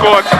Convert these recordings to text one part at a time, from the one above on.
goat.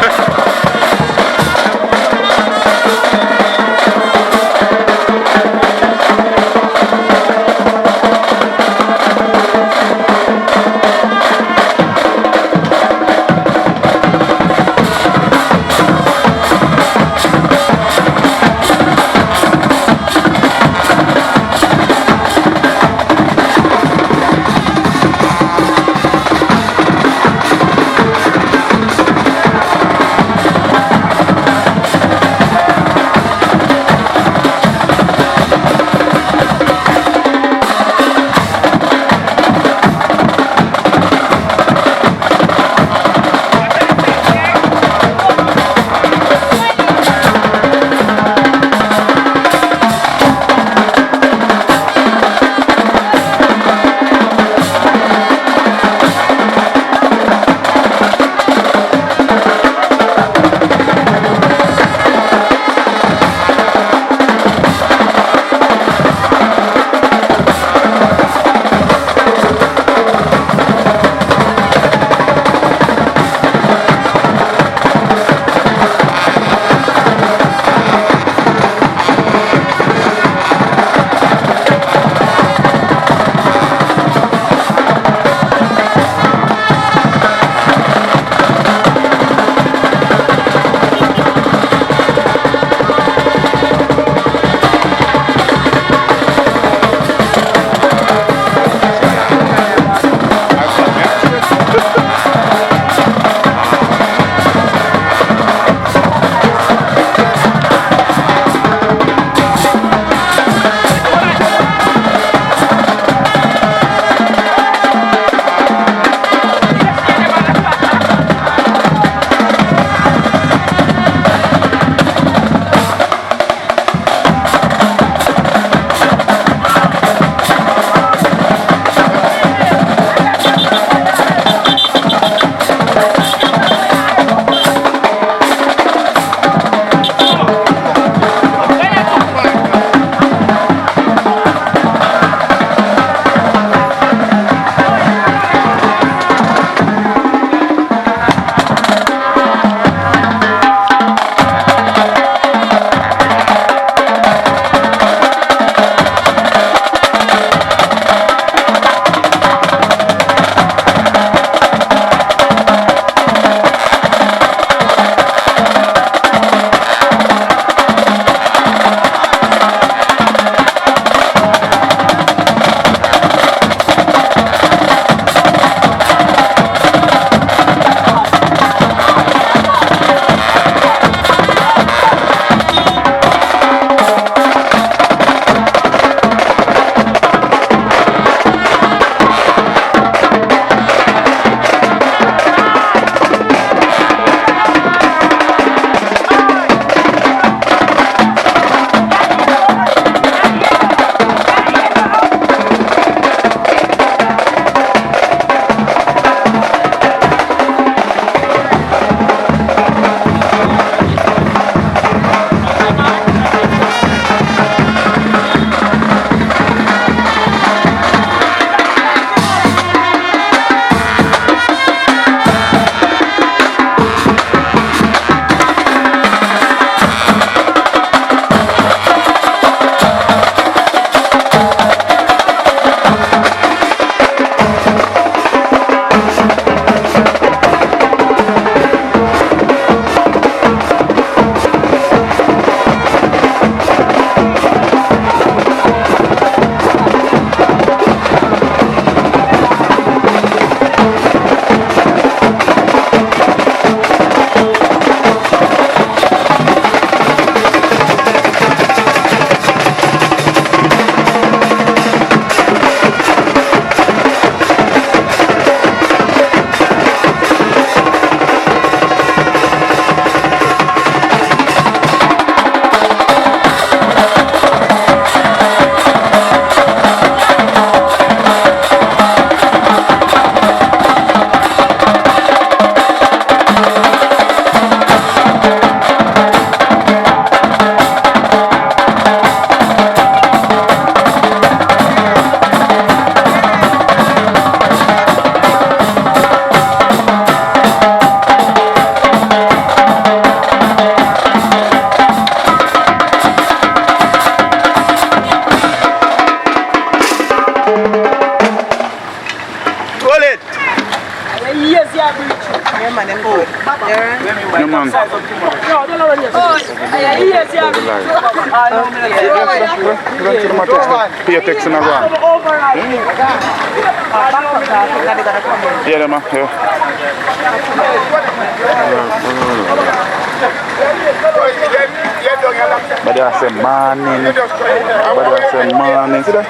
man, them good. No man. Pay text in a go. Yeah, them yeah. But they are saying morning. See that?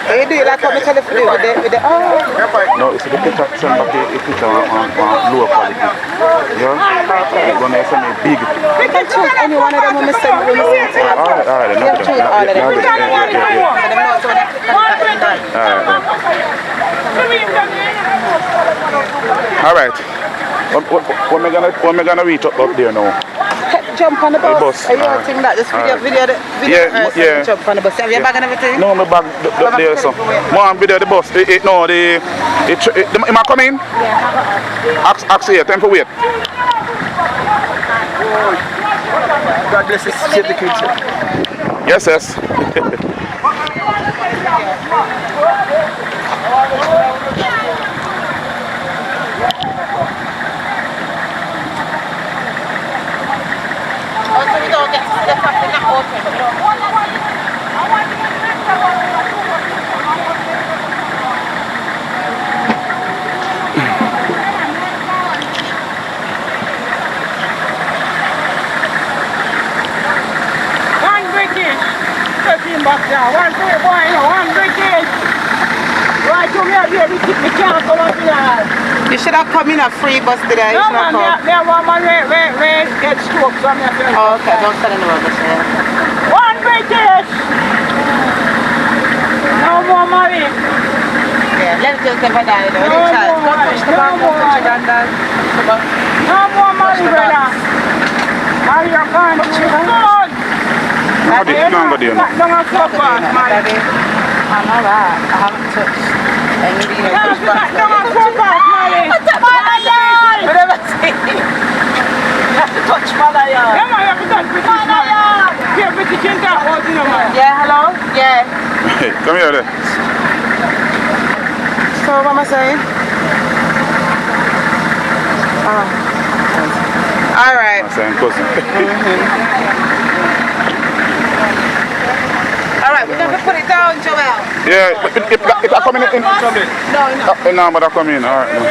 You do it like how we tell you to do with the No, it's the picture back on lower quality. Yeah? It's going to send me big. we can choose any one of them when we send them. Alright, We have choose all of them. Alright. When am I gonna reach up there now? Jump on the bus. Are you think that this video jump on the bus? Have you bag and everything? No, my bag there so. Mom, video the bus. No, the am I coming? Yeah. Ask here, time for wait. God bless us, save the kids. Yes. Also, we don't get to step up in the open. One British. 13 bucks now. One British. Right, come here, we can't come up here. You should have come in a free bus today. No, man, there one man get stroke from your friend. Oh, okay, don't tell anyone about this. One British! No more money. Yeah, let's just never die though. No more money, brother. How you going? Good! How did you not go there? Don't go so fast, man. I'm alright. I haven't touched any of Don't go so fast, man. Malayan! You never see me. You have to touch Malayan. Yeah, man, you have to touch British, man. Here, British in that house, you know, man. Yeah, hello? Yeah. Hey, come here then. So, what am I saying? Alright. I'm saying cousin. Alright, we're going to put it down, Joel. Yeah, if I come in. No, but I come in. Alright. No.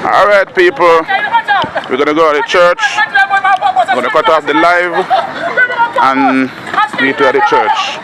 Alright, people. We're going to go to the church. We're going to cut off the live and meet you at the church.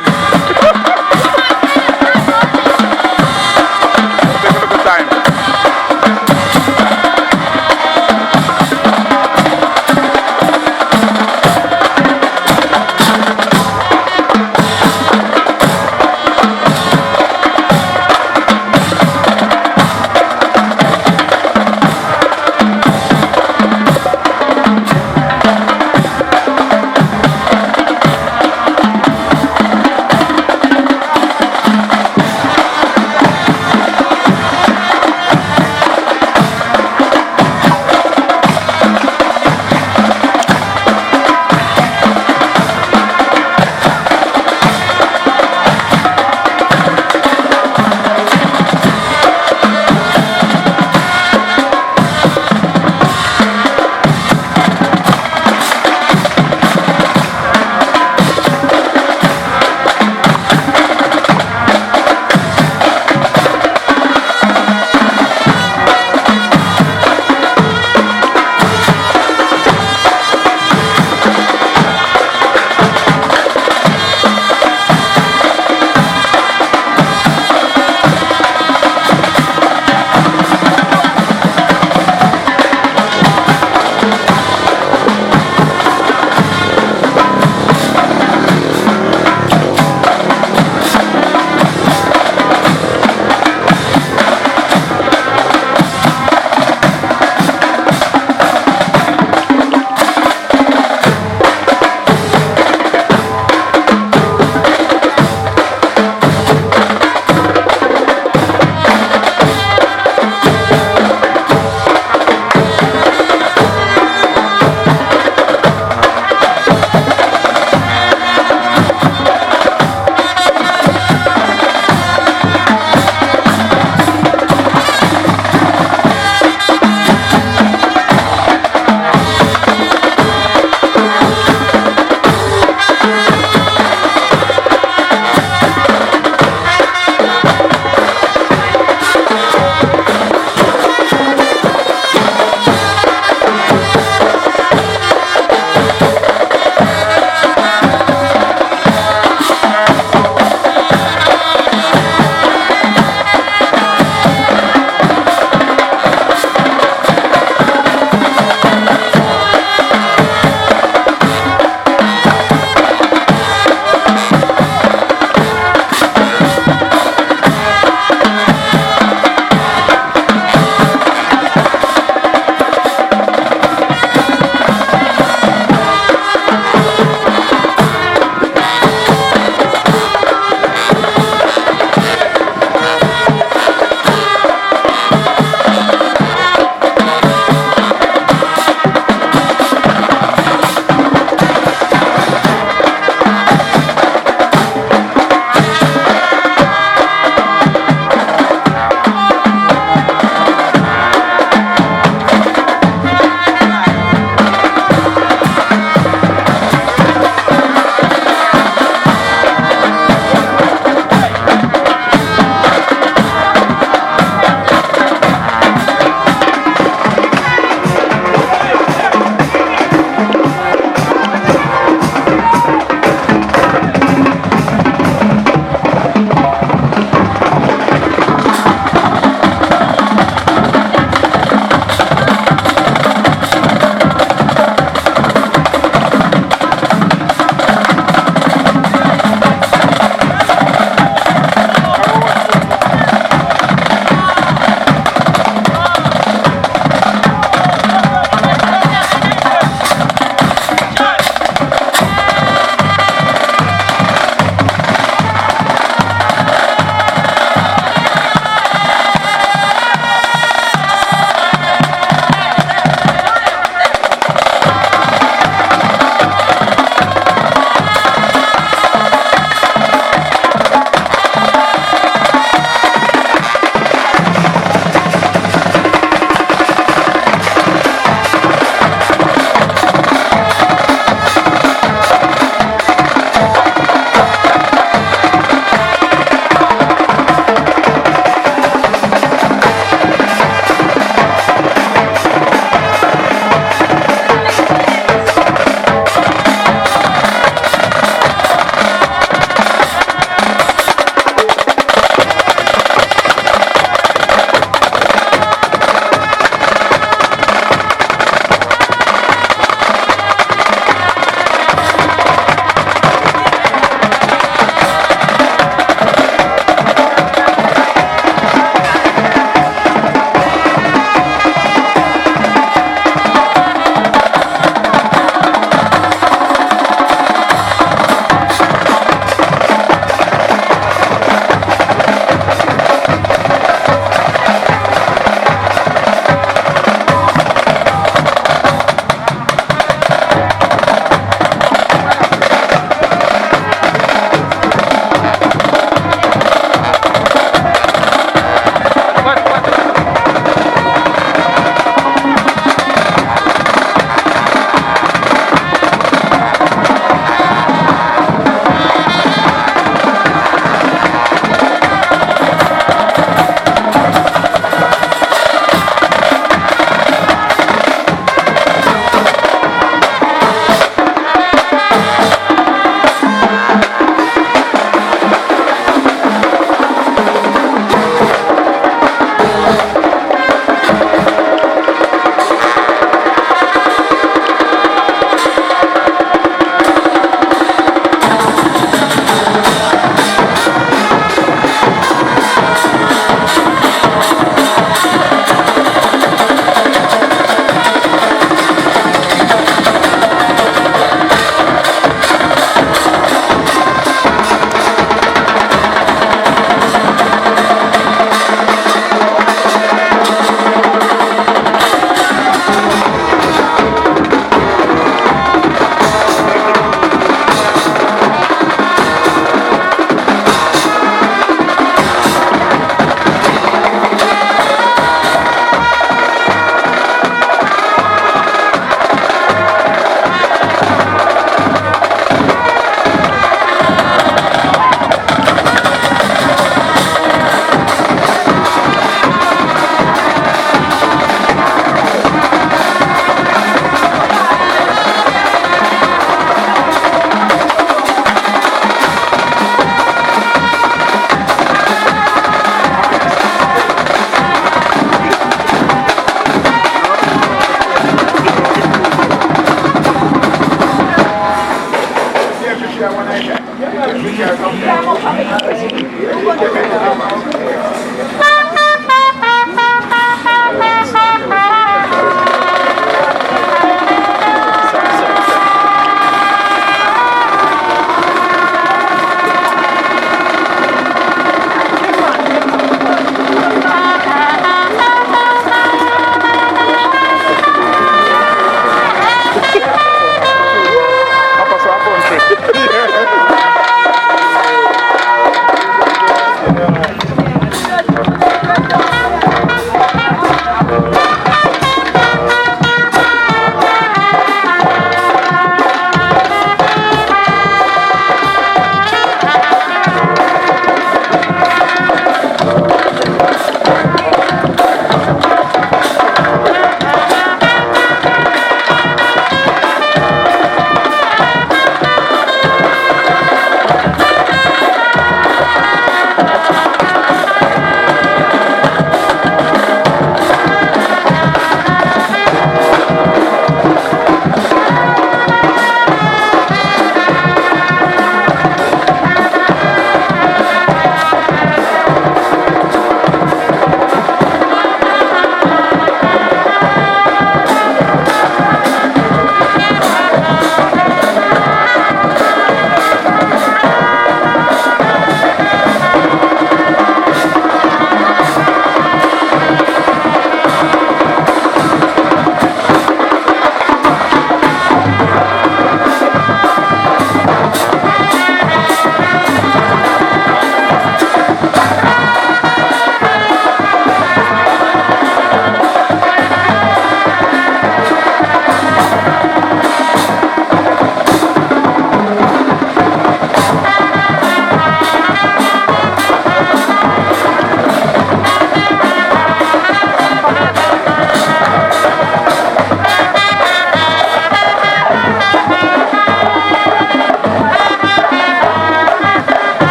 drinking. Take a look at time.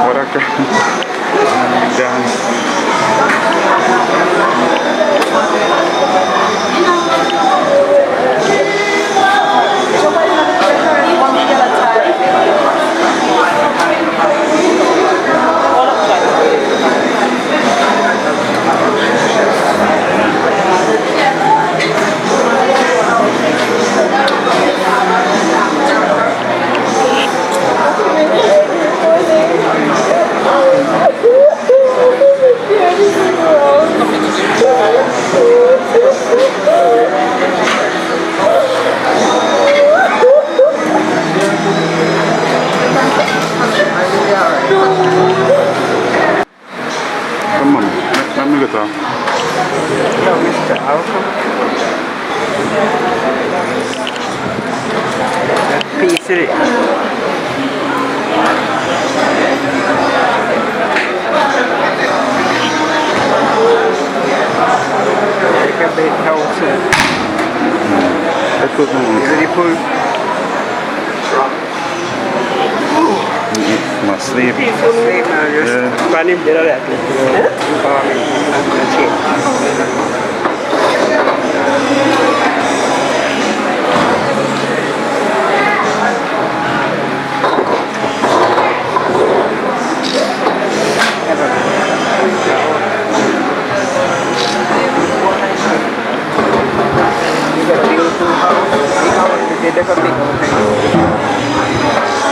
What a dance. Come on, let me get off. No, Mr. Alcom. Piece it. Take a bit closer. Let's put them on. Ready, pull? My sleep. Sleep now, just run him better that.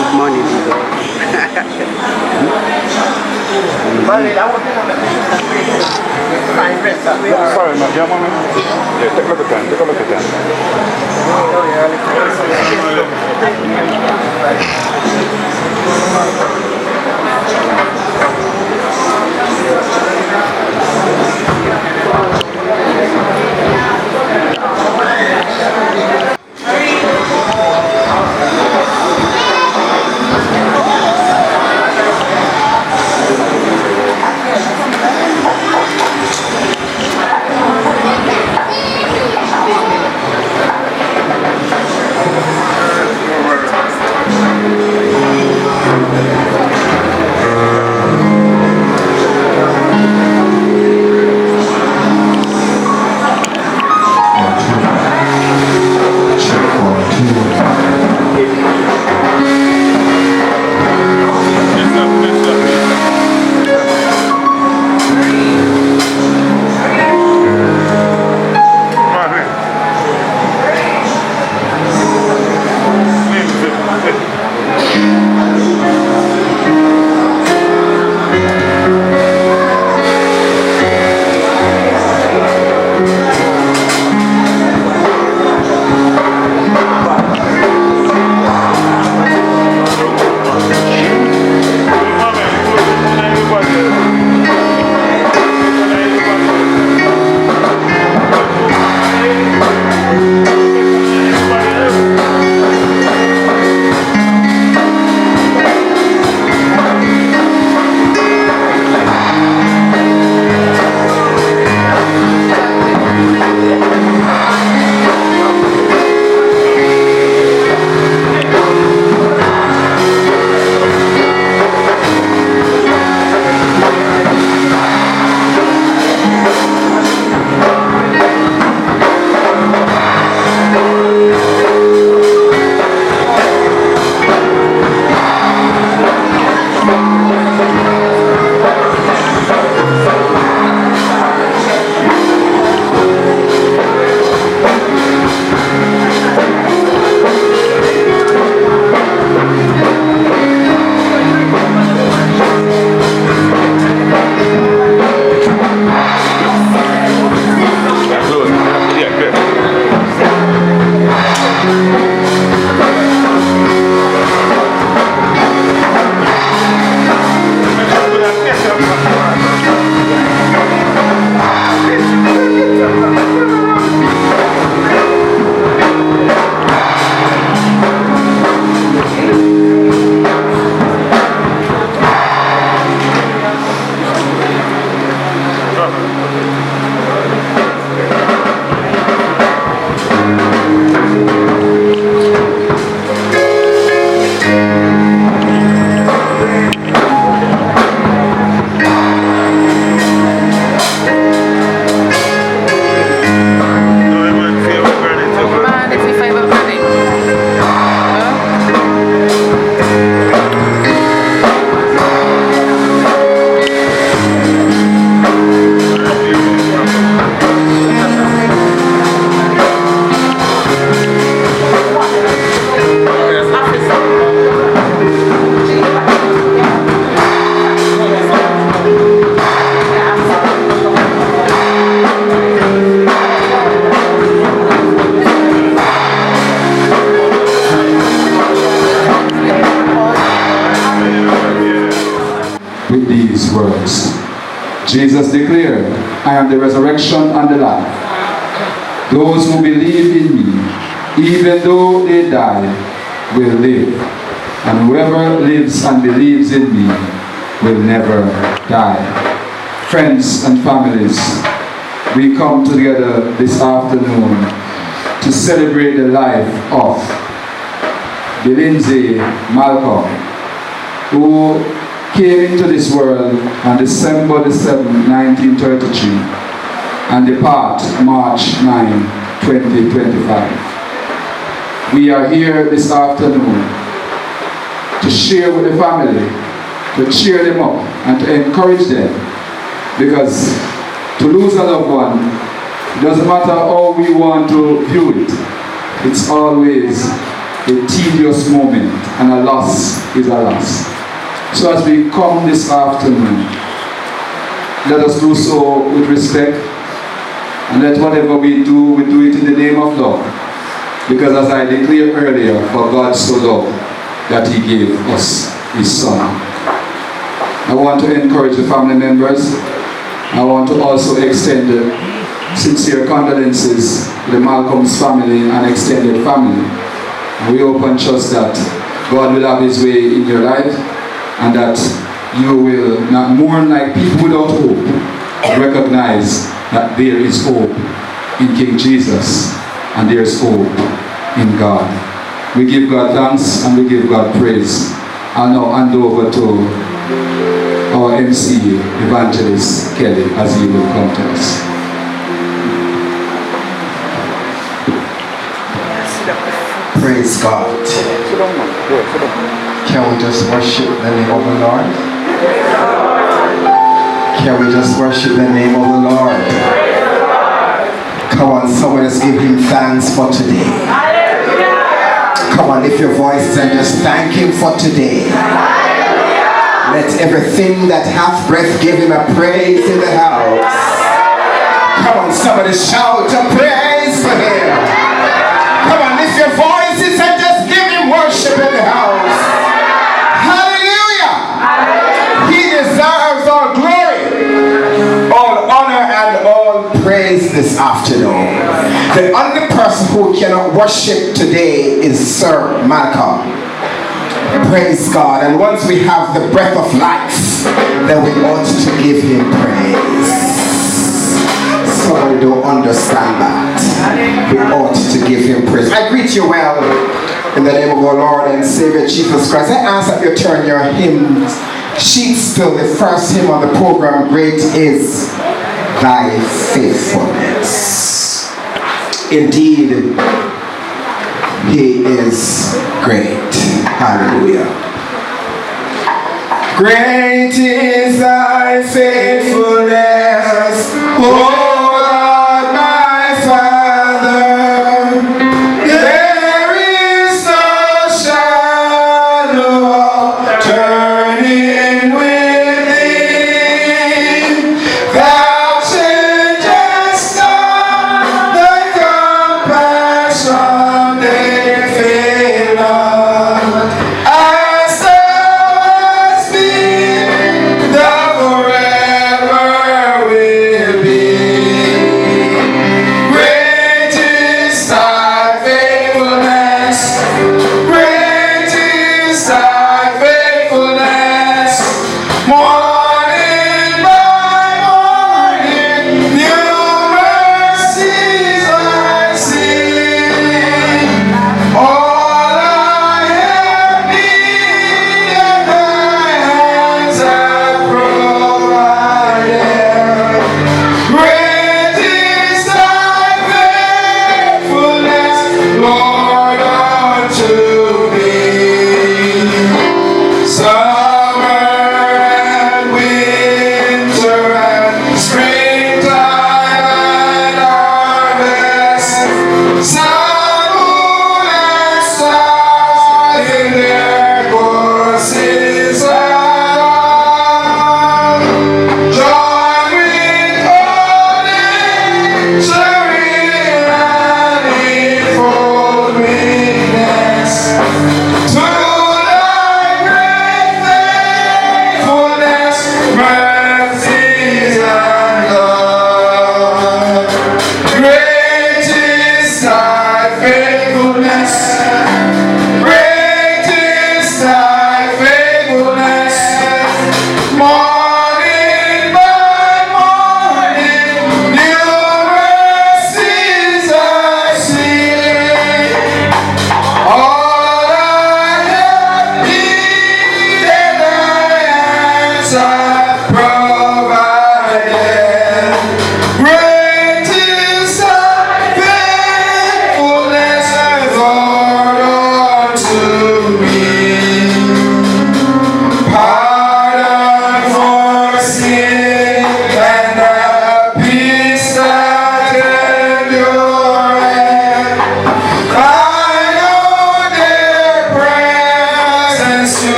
Good morning. Sorry, man. Yeah, man. Yeah, take a look at that. Take a look at that. Jesus declared, I am the resurrection and the life. Those who believe in me, even though they die, will live. And whoever lives and believes in me will never die. Friends and families, we come together this afternoon to celebrate the life of Billinzie Malcolm, who came into this world on December the 7th, 1933, and depart March 9, 2025. We are here this afternoon to share with the family, to cheer them up, and to encourage them, because to lose a loved one, it doesn't matter how we want to view it, it's always a tedious moment, and a loss is a loss. So as we come this afternoon, let us do so with respect, and let whatever we do it in the name of love. Because as I declared earlier, for God so loved that he gave us his son. I want to encourage the family members. I want to also extend sincere condolences to the Malcolm's family and extended family. And we hope and trust that God will have his way in your life, and that you will not mourn like people without hope, but recognize that there is hope in King Jesus, and there is hope in God. We give God thanks and we give God praise. I'll now hand over to our MC, Evangelist Kelly, as he will come to us. Praise God. Can we just worship the name of the Lord? Can we just worship the name of the Lord? Come on, someone just give him thanks for today. Come on, lift your voice and just thank him for today. Let everything that hath breath give him a praise in the house. Come on, somebody shout a praise for him. Come on, lift your voices and just give him worship in the house. Hallelujah! He deserves all glory, all honor, and all praise this afternoon. The only person who cannot worship today is Sir Malcolm. Praise God. And once we have the breath of life, then we ought to give him praise. Somebody don't understand that. We ought to give him praise. I greet you well in the name of our Lord and Savior Jesus Christ. I ask that you turn your hymn sheets to the first hymn on the program, Great is Thy Faithfulness. Indeed, he is great. Hallelujah. Great is thy faithfulness, O Lord my Father. There is no shadow of turning with thee. Thou changest not, thy compassion they fail not. As thou hast been, thou forever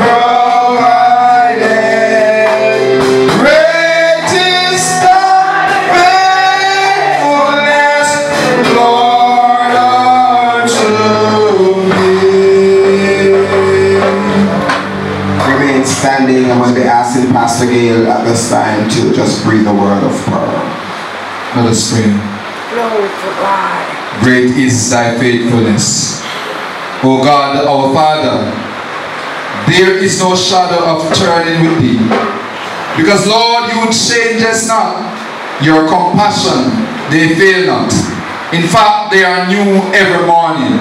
provided. Great is thy faithfulness, Lord, unto me. Remain standing. I'm going to be asking Pastor Gail at this time to just breathe a word of prayer. Let us pray. Glory to God. Great is thy faithfulness. O God, our Father, there is no shadow of turning with thee. Because Lord, you changes not. Your compassion, they fail not. In fact, they are new every morning.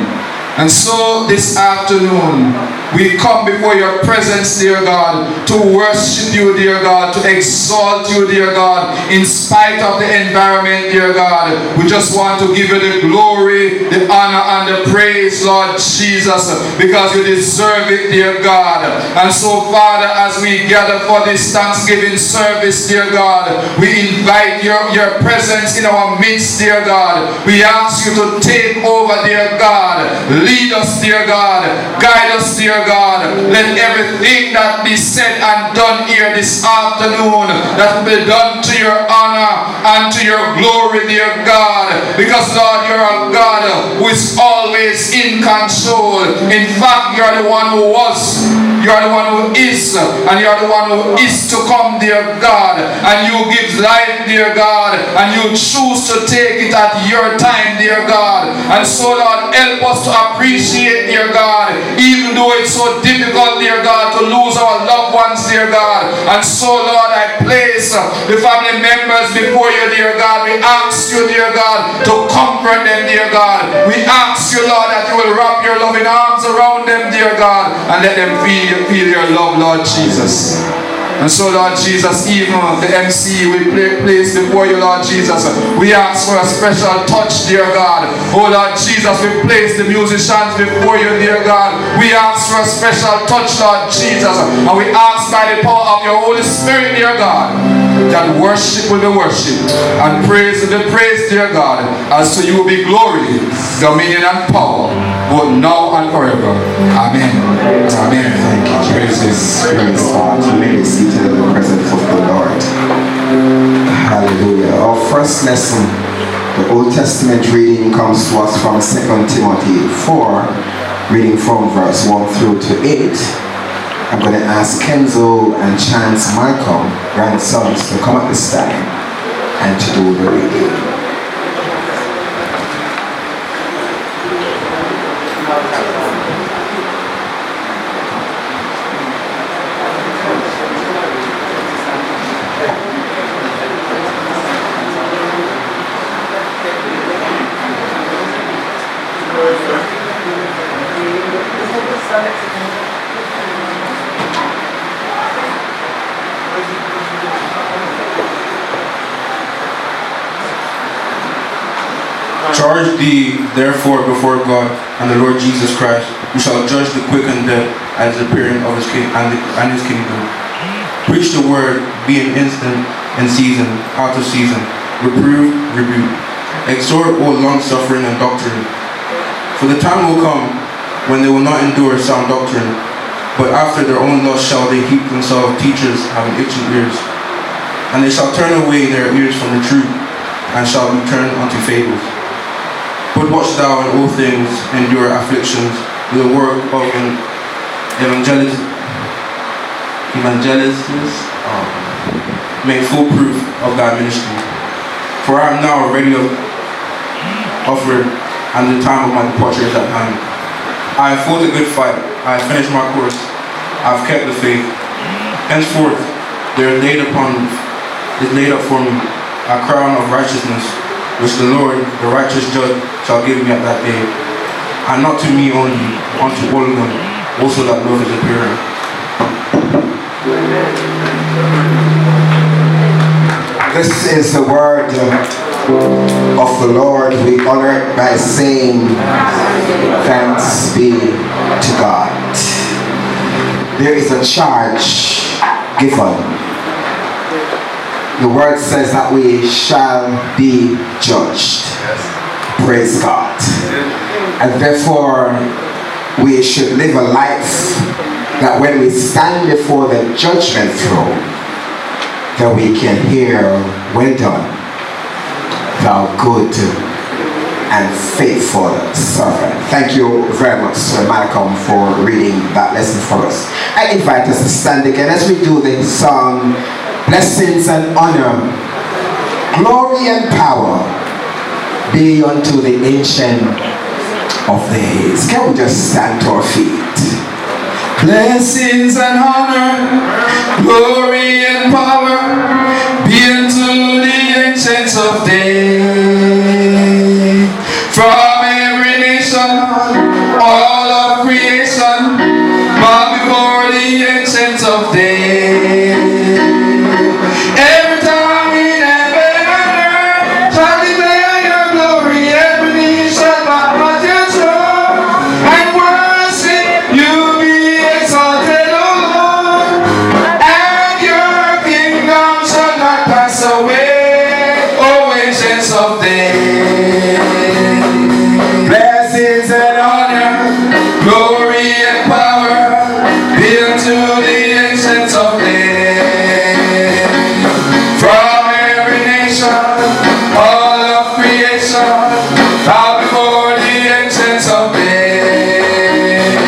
And so this afternoon, we come before your presence, dear God, to worship you, dear God, to exalt you, dear God, in spite of the environment, dear God. We just want to give you the glory, the honor, and the praise, Lord Jesus, because you deserve it, dear God. And so, Father, as we gather for this Thanksgiving service, dear God, we invite your presence in our midst, dear God. We ask you to take over, dear God. Lead us, dear God. Guide us, dear God. Let everything that be said and done here this afternoon, that be done to your honor and to your glory, dear God. Because, Lord, you're a God who is always in control. In fact, you're the one who was, you're the one who is, and you're the one who is to come, dear God. And you give life, dear God, and you choose to take it at your time, dear God. And so, Lord, help us to appreciate, dear God, even though it's so difficult, dear God, to lose our loved ones, dear God. And so, Lord, I place the family members before you, dear God. We ask you, dear God, to comfort them, dear God. We ask you, Lord, that you will wrap your loving arms around them, dear God, and let them feel your love, Lord Jesus. And so, Lord Jesus, even the MC we place before you, Lord Jesus, we ask for a special touch, dear God. Oh, Lord Jesus, we place the musicians before you, dear God. We ask for a special touch, Lord Jesus. And we ask by the power of your Holy Spirit, dear God, that worship will be worship and praise will be praise, dear God. As to you will be glory, dominion, and power, both now and forever. Amen. Amen. Praise God. May we seated in the presence of the Lord. Hallelujah. Our first lesson, the Old Testament reading, comes to us from 2 Timothy 4, reading from verse 1 through to 8. I'm going to ask Kenzo and Chance Malcolm, grandsons, to come at this time and to do the reading. Charge thee, therefore, before God and the Lord Jesus Christ, who shall judge the quick and dead at the appearing of his kingdom. Preach the word, being instant in season, out of season, reprove, rebuke, exhort all long-suffering and doctrine. For the time will come when they will not endure sound doctrine, but after their own lust shall they heap themselves teachers having itching ears. And they shall turn away their ears from the truth, and shall be turned unto fables. But watch thou in all things, endure afflictions, with the work of an evangelist, make full proof of thy ministry. For I am now ready offered, and the time of my departure is at hand. I have fought a good fight, I have finished my course, I have kept the faith. Henceforth there is laid up for me a crown of righteousness, which the Lord, the righteous judge, shall give me at that day. And not to me only, unto all of them, also that love is appearing. This is the word of the Lord. We honor it by saying, thanks be to God. There is a charge given. The word says that we shall be judged. Praise God. And therefore, we should live a life that when we stand before the judgment throne, that we can hear, well done, thou good and faithful servant. Thank you very much, Sir Malcolm, for reading that lesson for us. I invite us to stand again as we do the song, Blessings and Honor, Glory and Power be unto the Ancient of Days. Can we just stand to our feet? Blessings and honor, glory and power be unto the ancients of days. From every nation, all of creation, bow before the ancients of days. Every tongue in heaven and earth shall declare your glory. Every knee shall bow at your throne and worship you. Be exalted, O Lord, and your kingdom shall not pass away, O ancients of days. Blessings and honor, glory and power be unto the ancients of days. From every nation, all of creation, bow before the ancients of days.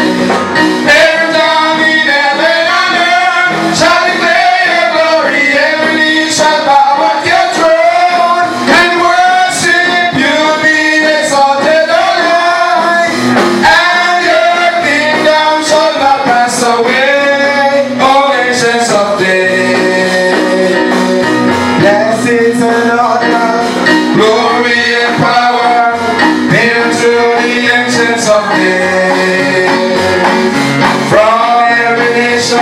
Every tongue in heaven and earth shall declare your glory. Every knee shall bow at your throne and worship you. Be exalted, O Lord, and your kingdom shall not pass away, O ancients of days. Blessings and honor, glory and power be unto the ancients of days. From every nation,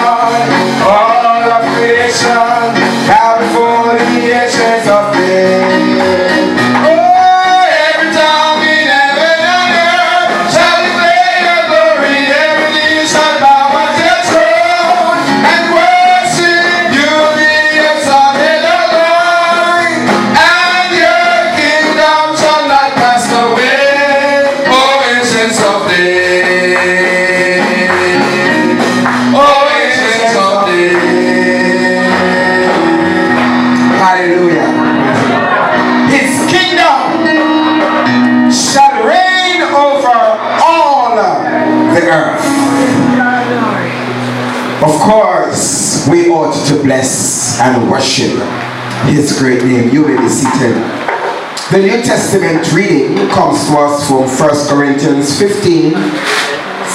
all of creation, bow before the ancients of days. Oh, every tongue in heaven and earth shall declare your glory. Every knee shall bow at your throne and worship you. Be exalted, O Lord, and your kingdom shall not pass away, O ancients of days. O ancients of days. Hallelujah. His kingdom shall reign over all the earth. Of course, we ought to bless and worship His great name. You may be seated. The New Testament reading comes to us from 1 Corinthians 15,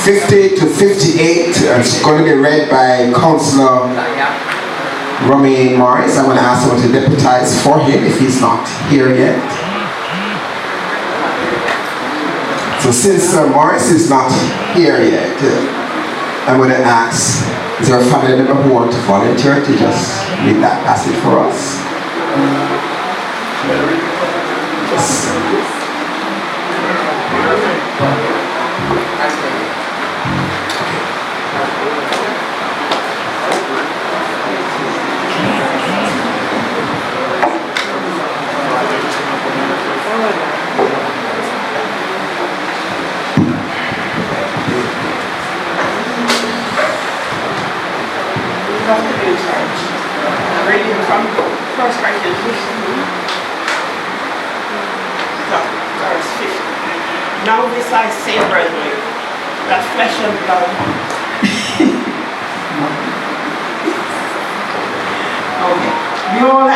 50 to 58. It's going to be read by Counselor Romy Morris. I'm going to ask someone to deputize for him if he's not here yet. So since Morris is not here yet, I'm going to ask, is there a family member who wants to volunteer to just read that passage for us? Reading from 1 Corinthians 15, verse 50. Now this I say, brethren, that flesh and blood. Okay. Behold,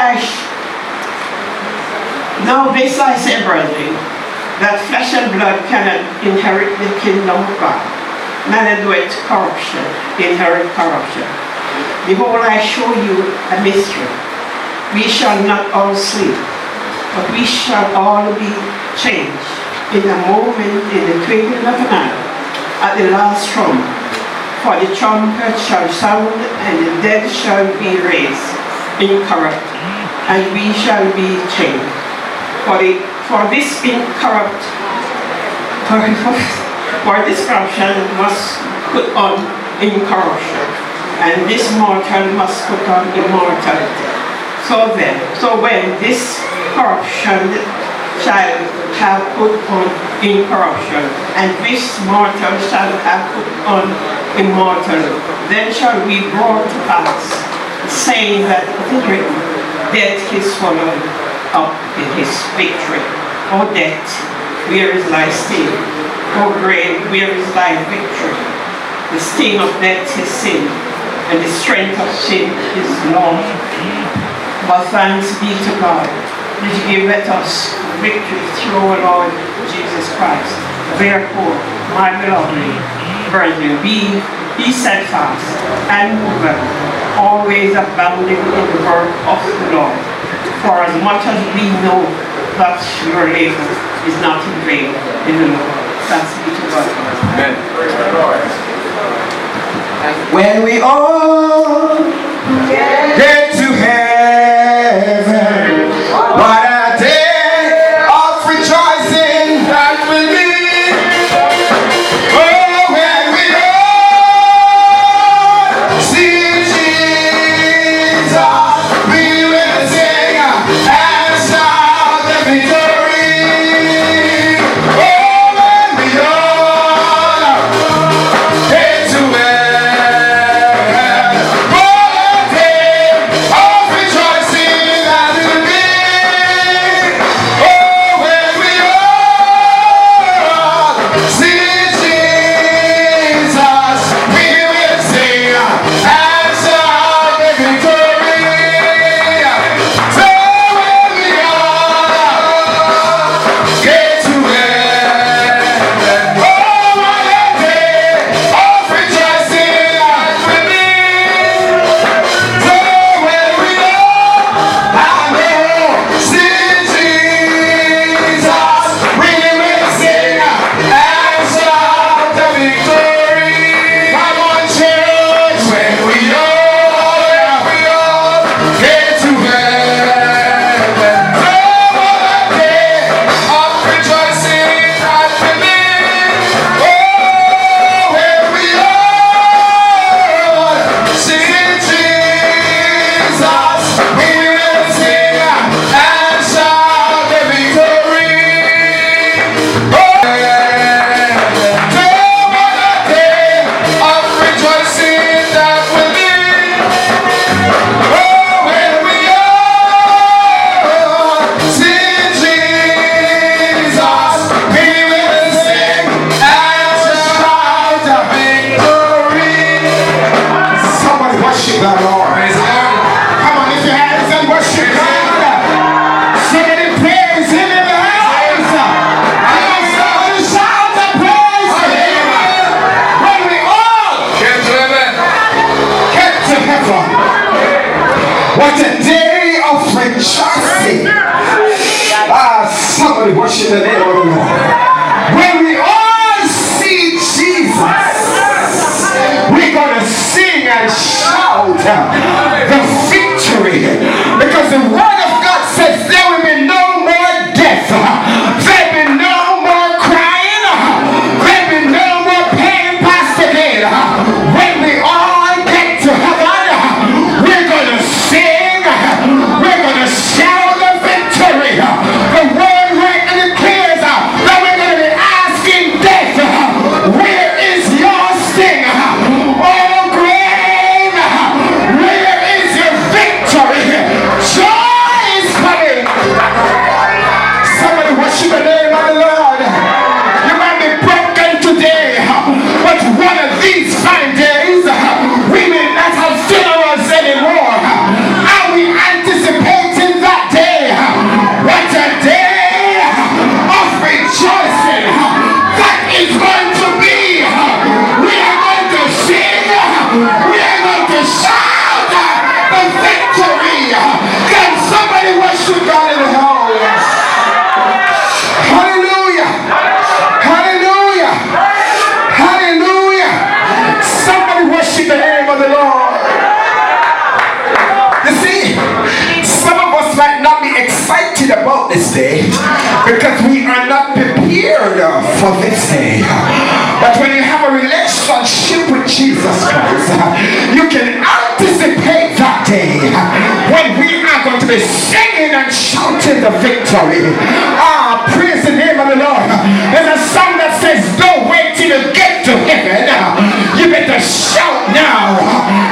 now this I say, brethren, that flesh and blood cannot inherit the kingdom of God, neither do it corruption, inherit corruption. Behold, I show you a mystery. We shall not all sleep, but we shall all be changed in a moment, in the twinkling of an eye, at the last trumpet. For the trumpet shall sound, and the dead shall be raised incorrupt, and we shall be changed. For this corruption must put on incorruption, and this mortal must put on immortality. So when this corruption shall have put on incorruption, and this mortal shall have put on immortal. Then shall we brought to pass, saying that it is written, death is swallowed up in his victory. O death, where is thy sting? O grave, where is thy victory? The sting of death is sin, and the strength of sin is law. But thanks be to God, that he giveth us victory through our Lord Jesus Christ. Therefore, my beloved brethren, be steadfast and immovable, always abounding in the work of the Lord. For as much as we know that your labor is not in vain in the Lord. Thanks be to God. Amen. When we all get to heaven, what a day of rejoicing that will be. Oh, when we all see Jesus, we will sing and shout the victory. Oh, when we all get to heaven, what a day of rejoicing that will be. Oh, when we all see Jesus, we will sing and shout the victory. So when we all get to heaven, oh, what a day of rejoicing that will be. So when we all see Jesus, we will sing and shout the victory. Come on, church, when we all get to heaven, oh, what a day of rejoicing that will be. Oh, when we all see Jesus, we will sing and shout the victory. Oh, what a day of rejoicing that will be. Oh, when we all see Jesus, we will sing and shout the victory. Somebody worship the Lord. Come on, lift your hands and worship God. Somebody praise Him in the house. Come on, somebody shout the praise to Him. When we all get to heaven, what a day of rejoicing. Somebody worship the name of the Lord. When we all see Jesus, we're going to sing and shout the victory, because the word of God says there will be no more death, there will be no more crying, there will be no more pain, Pastor Gate. When we all get to heaven, we're going to sing, we're going to shout the victory. The word rightly declares that we're going to be asking death, where is your sting? Oh, grave, where is your victory? Joy is coming. Somebody worship the name of the Lord. You might be broken today, but one of these fine days, we will not have funerals anymore. Are we anticipating that day? What a day of rejoicing that is going to be. We are going to sing, we are going to shout the victory. Can somebody worship God in the house? Hallelujah! Hallelujah! Hallelujah! Somebody worship the name of the Lord. You see, some of us might not be excited about this day because we are not prepared for this day. But when you have a relationship with Jesus Christ, you can anticipate that day when we are going to be singing and shouting the victory. Praise the name of the Lord. There's a song that says, don't wait till you get to heaven. You better shout now.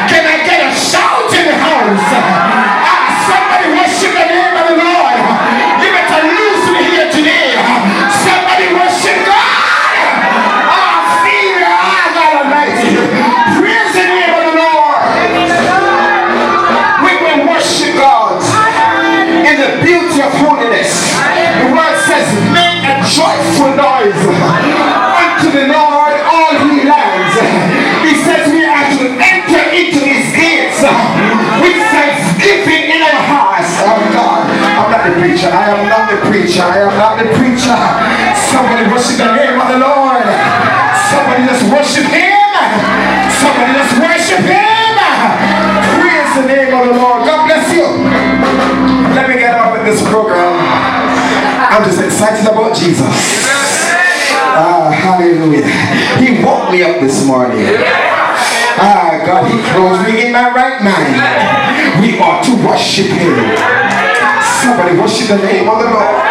Can I get a shout in the house? Somebody worship the name of the Lord. You better lose me here today. Somebody worship God. Feel God Almighty. Praise the name of the Lord. We will worship God in the beauty of holiness. The word says, make a joyful noise unto the Lord, all ye lands. He says we are to enter into his gates with thanksgiving in our hearts. Oh God, I'm not the preacher. I am not the preacher. I am not the preacher. Somebody worship the name of the Lord. Somebody just worship him. Somebody just worship him. Praise the name of the Lord. God bless you. Let me get up with this program. I'm just excited about Jesus. Hallelujah. He woke me up this morning. God, he clothed me in my right mind. We ought to worship him. Somebody worship the name of the Lord.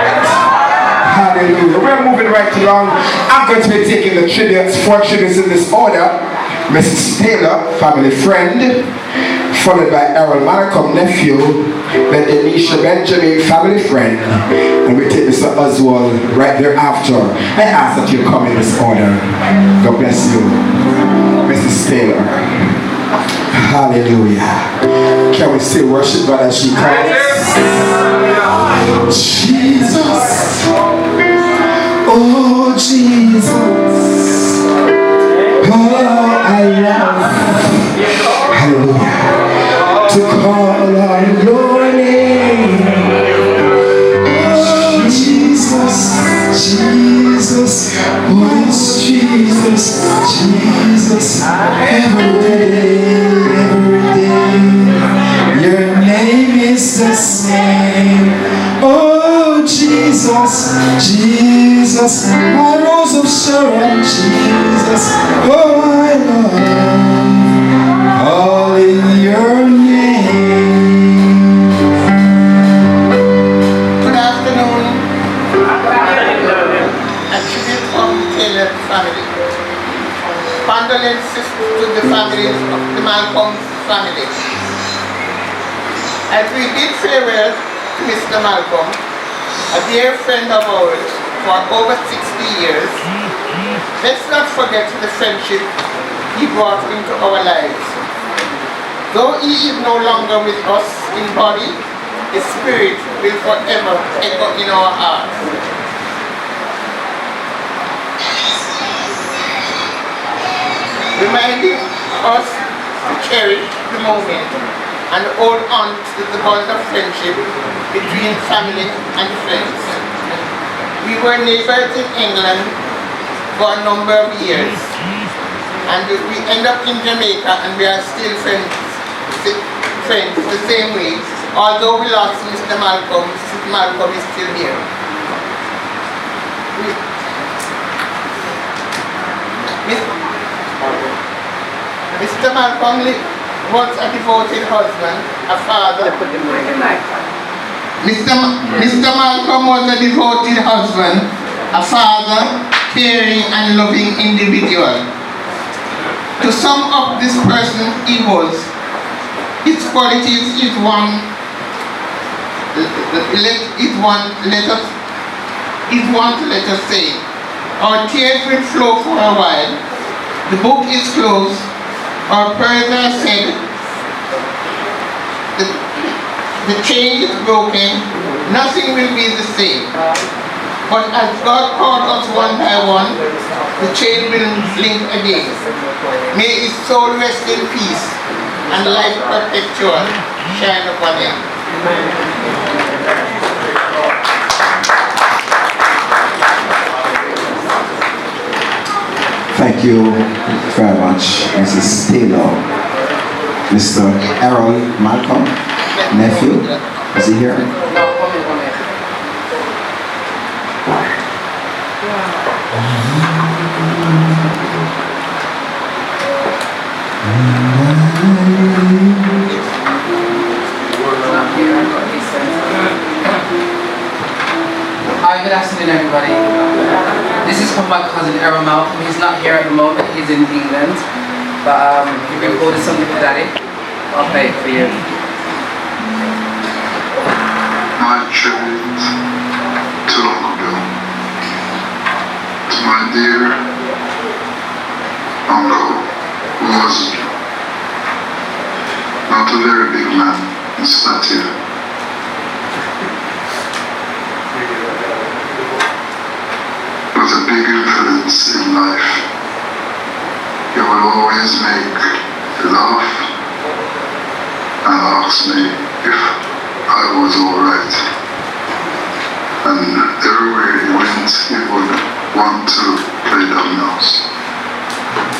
Hallelujah. We're moving right along. I'm going to be taking the tributes, 4 tributes in this order. Mrs. Taylor, family friend, followed by Errol Malcolm, nephew, then Denisha Benjamin, family friend, and we take Mr. Oswald right thereafter. I ask that you come in this order. God bless you. Mrs. Taylor. Hallelujah. Can we still worship God as she comes? Jesus. Oh, Jesus. Oh, I love. Hallelujah. To call on your name. Oh, Jesus. Jesus. Oh, it's Jesus. Jesus. Every day. Your name is the same. Oh, Jesus. Jesus. My rose of Sharon. Jesus. Oh, I love all in your name. Good afternoon. A tribute from Taylor family. Condolences to the families of the Malcolm family. As we bid farewell to Mr. Malcolm, a dear friend of ours for over 60 years, let's not forget the friendship he brought into our lives. Though he is no longer with us in body, his spirit will forever echo in our hearts. Reminding us to cherish the moment and hold on to the bond of friendship between family and friends. We were neighbors in England for a number of years, and we end up in Jamaica and we are still friends the same way. Although we lost Mr. Malcolm, Mr. Malcolm is still here. Mr. Malcolm was a devoted husband, a father. Mr. Malcolm was a devoted husband, a father, caring and loving individual. To sum up this person he was, his qualities is one, let us say. Our tears will flow for a while. The book is closed. Our prayers are said. The chain is broken. Nothing will be the same. But as God called us one by one, the chain will link again. May his soul rest in peace and light perpetual shine upon him. Thank you very much, Mrs. Taylor. Mr. Errol Malcolm, nephew, is he here? afternoon, everybody. This is from my cousin Errol Malcolm. He's not here at the moment, he's in England. But if you recorded something for Daddy, I'll play it for you. My tribute to Uncle Bill. To my dear uncle, who was not a very big man in stature. But a big influence in life. He would always make me laugh and ask me if I was alright. And everywhere he went, he would want to play dominoes.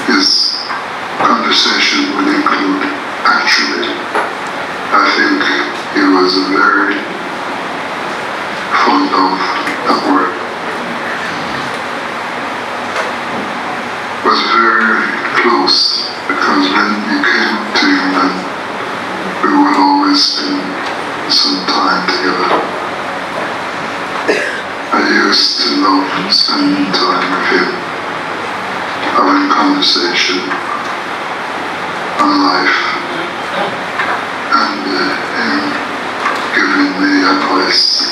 His conversation would include actually. I think he was very fond of that word. Was very close because when he came to England, we would always spend some time together. I used to love spending time with him, having conversation on life, and him giving me advice.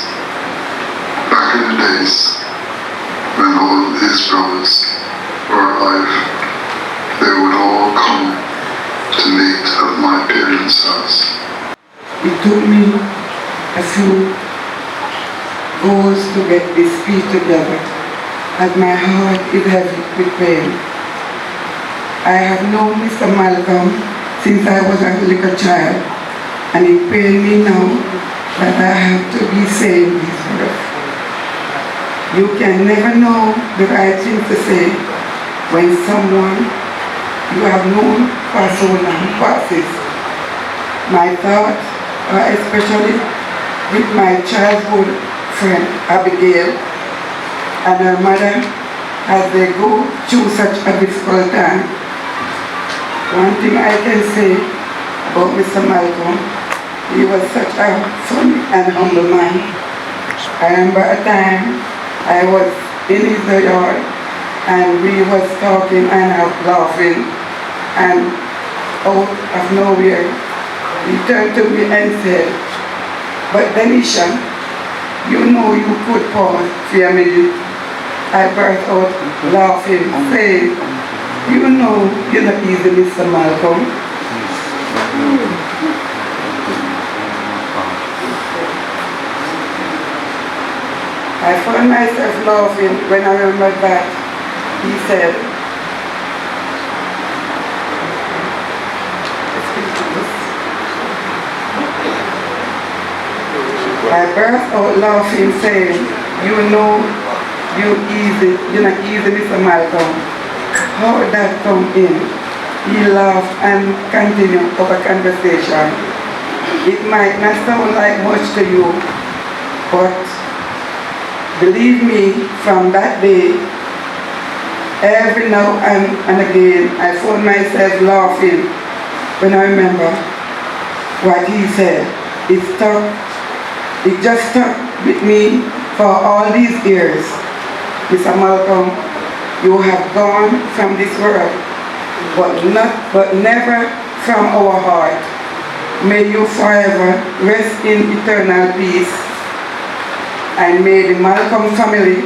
Back in the days when all his brothers were alive, they would all come to meet at my parents' house. It took me a few goals to get this speech together, as my heart is heavy with pain. I have known Mr. Malcolm since I was a little child, and it pains me now that I have to be saying these words. You can never know the right thing to say when someone you have known for so long passes. My thoughts are especially with my childhood friend Abigail and her mother as they go through such a difficult time. One thing I can say about Mr. Malcolm, he was such a funny and humble man. I remember a time I was in his yard and we was talking and laughing, and out of nowhere he turned to me and said, "But Denisha, you know you could pause for a minute." I burst out laughing, saying, "You know you're not easy, Mr. Malcolm." I found myself laughing when I remembered that he said, I burst out laughing, saying, "You know you're not easy, Mr. Malcolm." How did that come in? He laughed and continued our conversation. It might not sound like much to you, but believe me, from that day, every now and again, I found myself laughing when I remember what he said. It just stuck with me for all these years. Mr. Malcolm, you have gone from this world, but never from our heart. May you forever rest in eternal peace. And may the Malcolm family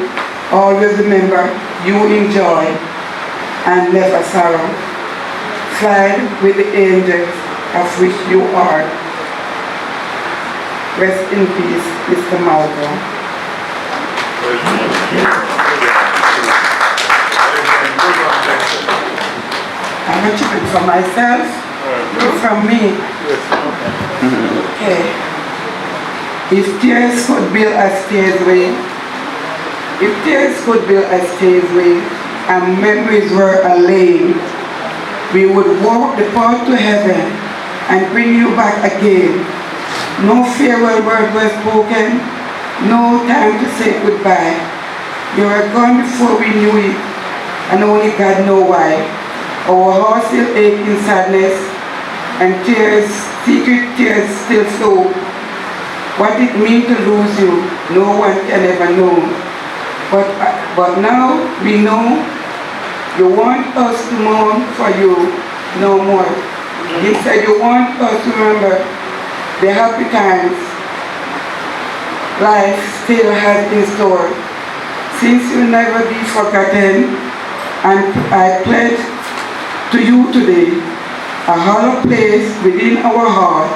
always remember you in joy and never sorrow. Fly with the angels of which you are. Rest in peace, Mr. Malcolm. I'm not checking for myself or from me. Okay. If tears could build a stairway, and memories were a lane, we would walk the path to heaven and bring you back again. No farewell word was spoken, no time to say goodbye. You were gone before we knew it, and only God knows why. Our hearts still ache in sadness, and tears, secret tears still flow. What it means to lose you, no one can ever know. But now we know you want us to mourn for you no more. He said you want us to remember the happy times life still has in store. Since you'll never be forgotten, and I pledge to you today a hollow place within our heart,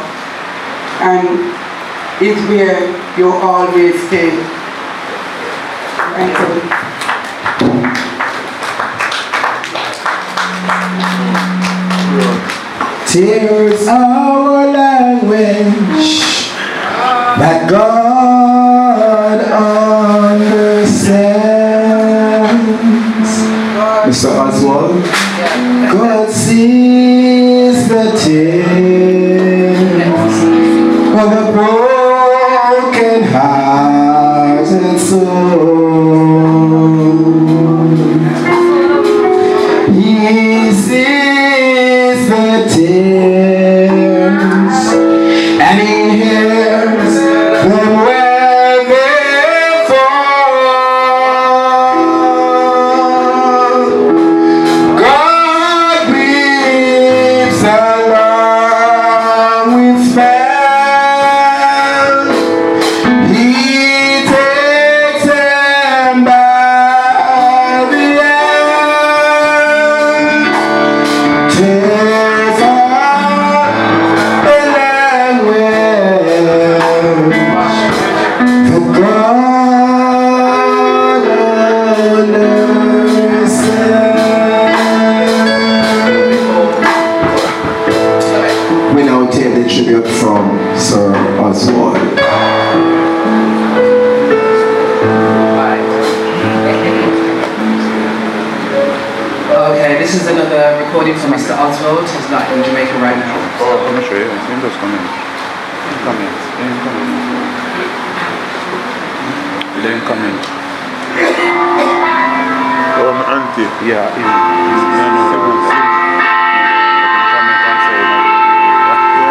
and is where you always stay. Thank you. Tears our language that God understands. Mr. Oswald, God sees the tears of the broken heart and soul. He sees the tears and he hears them when they fall. God weeps along with spell. He takes them by the hand. Tears are the language that God understands. We now take the tribute from Sir Oswald. Okay, this is another recording from Mr. Oswald. He's not in Jamaica right now. I'm not sure. Him just come in. Come in. Then come in. Oh, my auntie. Yeah, he's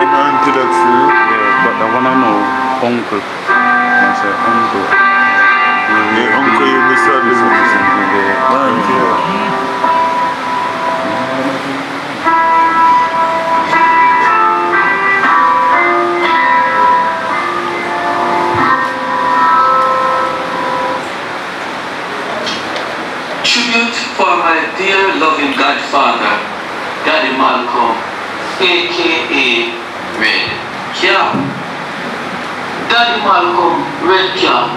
my auntie that's here. Yeah, but I want to know uncle. I say uncle. Yeah, uncle, you be sad. My auntie. Tribute for my dear loving godfather, Daddy Malcolm, aka Red Cap. Daddy Malcolm, Red Cap,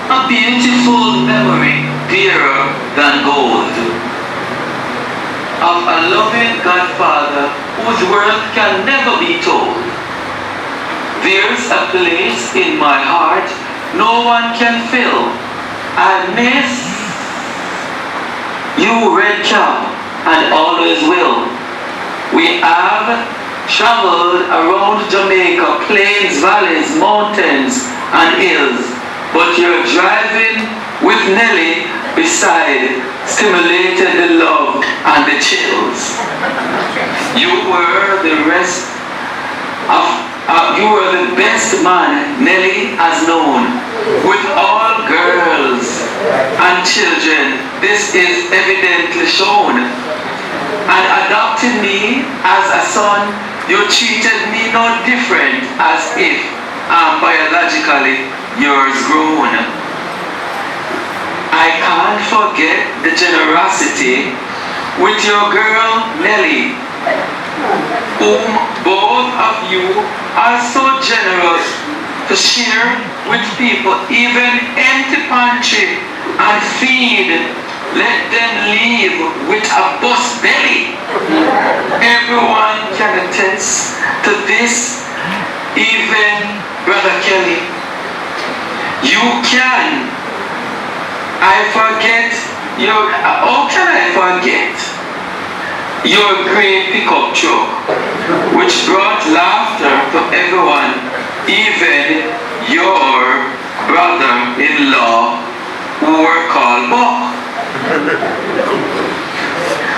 a beautiful memory dearer than gold, of a loving godfather whose worth can never be told. There's a place in my heart no one can fill. I miss you, Red Cap, and always will. We have traveled around Jamaica, plains, valleys, mountains, and hills, but your driving with Nelly beside stimulated the love and the chills. You were the rest of you were the best man Nelly has known. With all girls and children, this is evidently shown. And adopting me as a son, you treated me no different, as if I'm biologically yours grown. I can't forget the generosity with your girl Nelly, whom both of you are so generous to share with people, even empty pantry and feed. Let them leave with a bus belly. Everyone can attest to this, even Brother Kelly. You can. I forget your, how can I forget your great pickup truck, which brought laughter to everyone, even your brother-in-law, who were called Buck.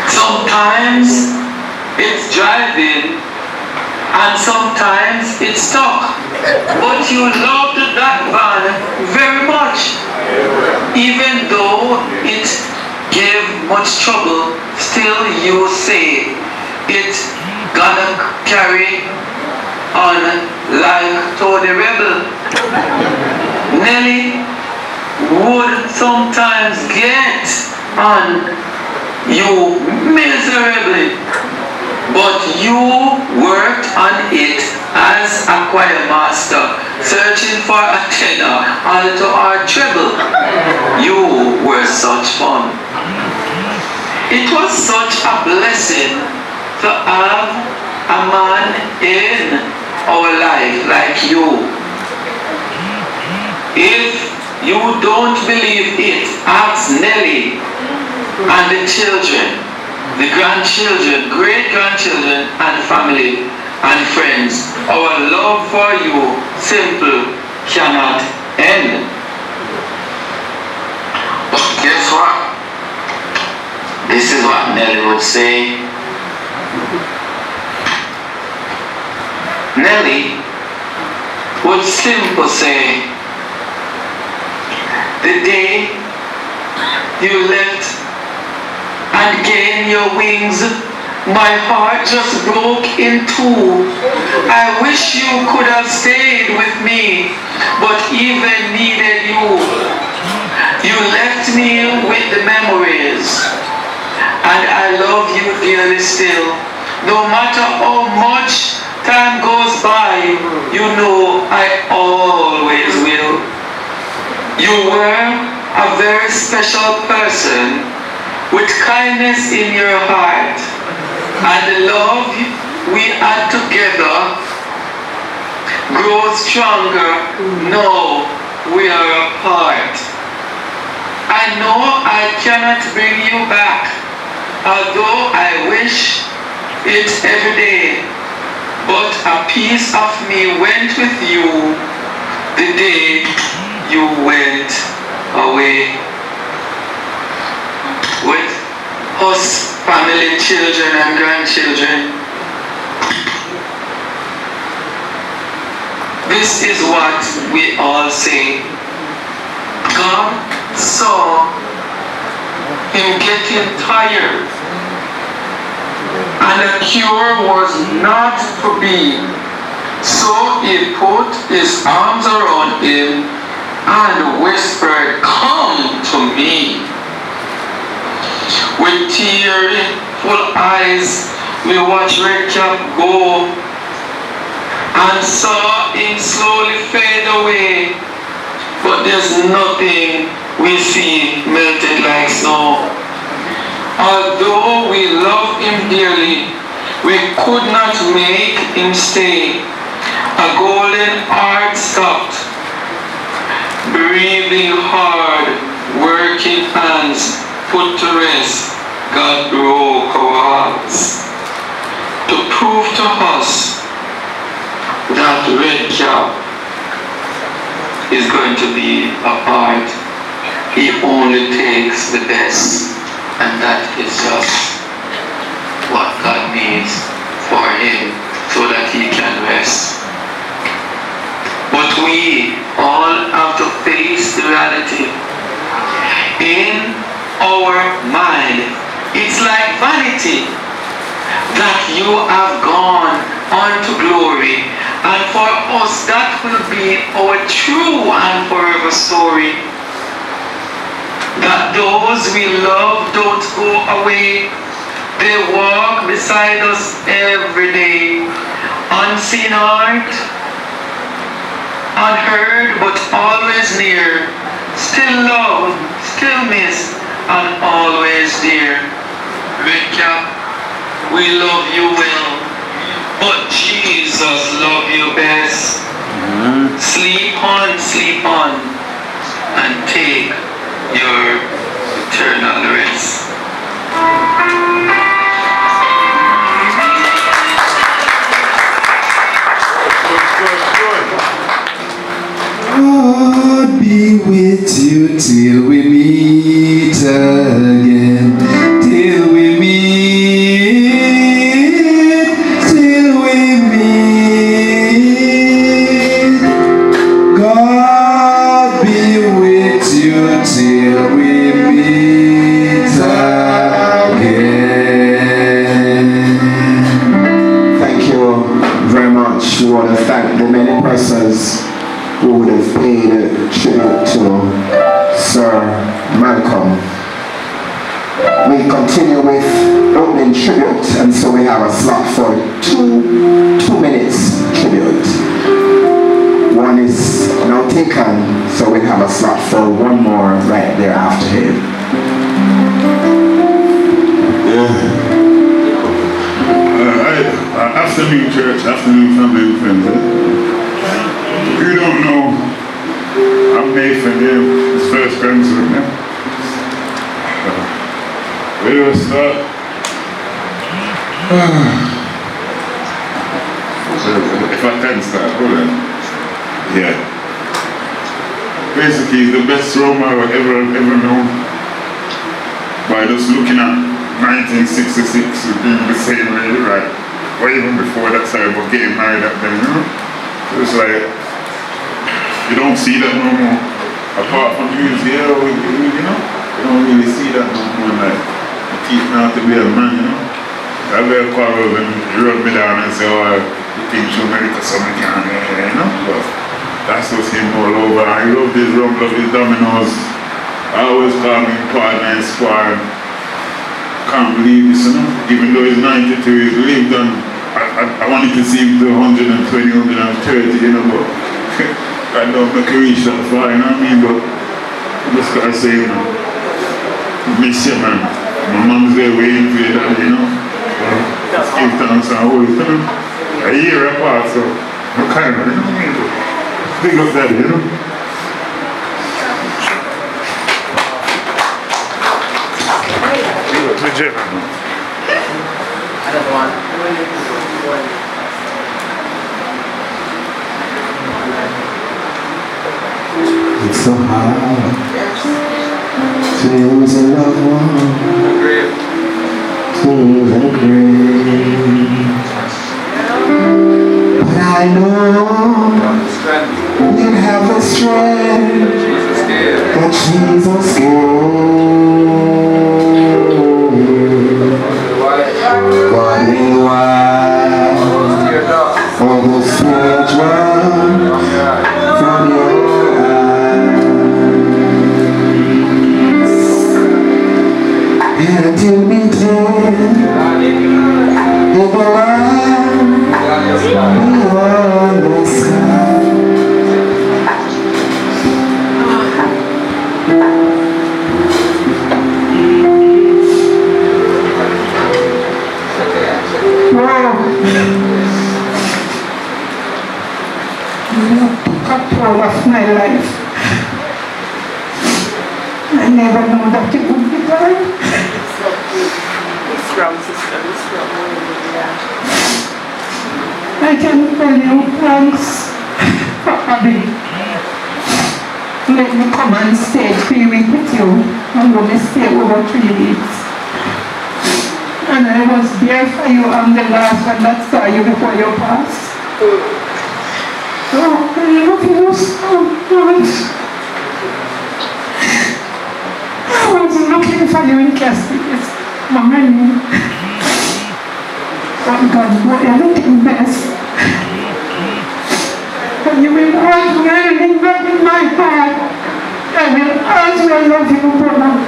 Sometimes it's driving and sometimes it's stuck, but you loved that van very much. Even though it gave much trouble, still you say it gonna carry on like Tony Rebel. Nelly would sometimes get on you miserably, but you worked on it as a choir master, searching for a tenor, alto or treble. You were such fun. It was such a blessing to have a man in our life like you. If you don't believe it, ask Nelly and the children, the grandchildren, great-grandchildren and family and friends. Our love for you simple cannot end. But guess what? This is what Nelly would say. Nelly would simply say, the day you left and gained your wings, my heart just broke in two. I wish you could have stayed with me, but even needed you. You left me with the memories, and I love you dearly still. No matter how much time goes by, you know I always will. You were a very special person with kindness in your heart, and the love we had together grows stronger now we are apart. I know I cannot bring you back, although I wish it every day, but a piece of me went with you the day you went away. With us, family, children and grandchildren, this is what we all say. God saw him getting tired, and a cure was not to be. So he put his arms around him and whispered, "Come to me." With tearful eyes, we watched Red Cap go and saw him slowly fade away. But there's nothing we see melted like snow. Although we love him dearly, we could not make him stay. A golden heart stopped, breathing hard, working hands put to rest. God broke our hearts to prove to us that Red Cap is going to be a part. He only takes the best, and that is just what God needs for him so that he can rest. But we all have to face the reality. In our mind, it's like vanity that you have gone on to glory, and for us that will be our true and forever story. That those we love don't go away. They walk beside us every day. Unseen art, unheard but always near. Still love, still miss, and always dear. Red Cap, we love you well, but Jesus love you best. Sleep on, and take your eternal rest. God be with you till we meet again, till we meet, till we meet. God be with you till very much. We want to thank the many persons who would have paid tribute to Sir Malcolm. We continue with opening tribute, and so we have a slot for two minutes tribute. One is now taken, so we have a slot for one more right there after him. Yeah. Afternoon church, afternoon family and friends. If you don't know, I'm Nathan, his first grandson. Where do I start? If I can start, hold on. Yeah. Basically, he's the best role model I've ever known. By just looking at 1966, being the same way, right? Or even before that, sorry, but getting married up then, you know? So it's like, you don't see that no more. Apart from music, you know? You don't really see that no more, like, you teach me how to be a man, you know? I wear quarrels and you rub me down and say, oh, you think you're America, so I can't, you know? But that's what's him all over. I love this rum, love his dominoes. I always call him partner and squad. Can't believe this, you know? Even though he's 92, he's lived on, I wanted to see him do 120, 130, you know, but I don't make a reach that far, you know what I mean? But I just gotta say, you know, miss you, man. My mom's there waiting for you, you know? Just give thanks and hold it, you know? A year apart, so I'm kind of, you know what I mean? Big up that, you know? Legit. Another one. It's so hard to lose a loved one, to lose a grave. But I know you have the strength that Jesus gave. Wondering why all those tears run from your eyes. And till me dead, it will beyond the sky. Control of my life. I never knew that it would be done. It's wrong, sister. It's wrong. I can tell you thanks for having let me come and stay 3 weeks with you. I'm going to stay over 3 weeks. And I was there for you. I'm the last one that saw you before you passed. Oh, I love you so much. I was looking for you in Cassidy's morning. Oh God, do everything best. And you will always learn back in my heart. I will always love you, brother.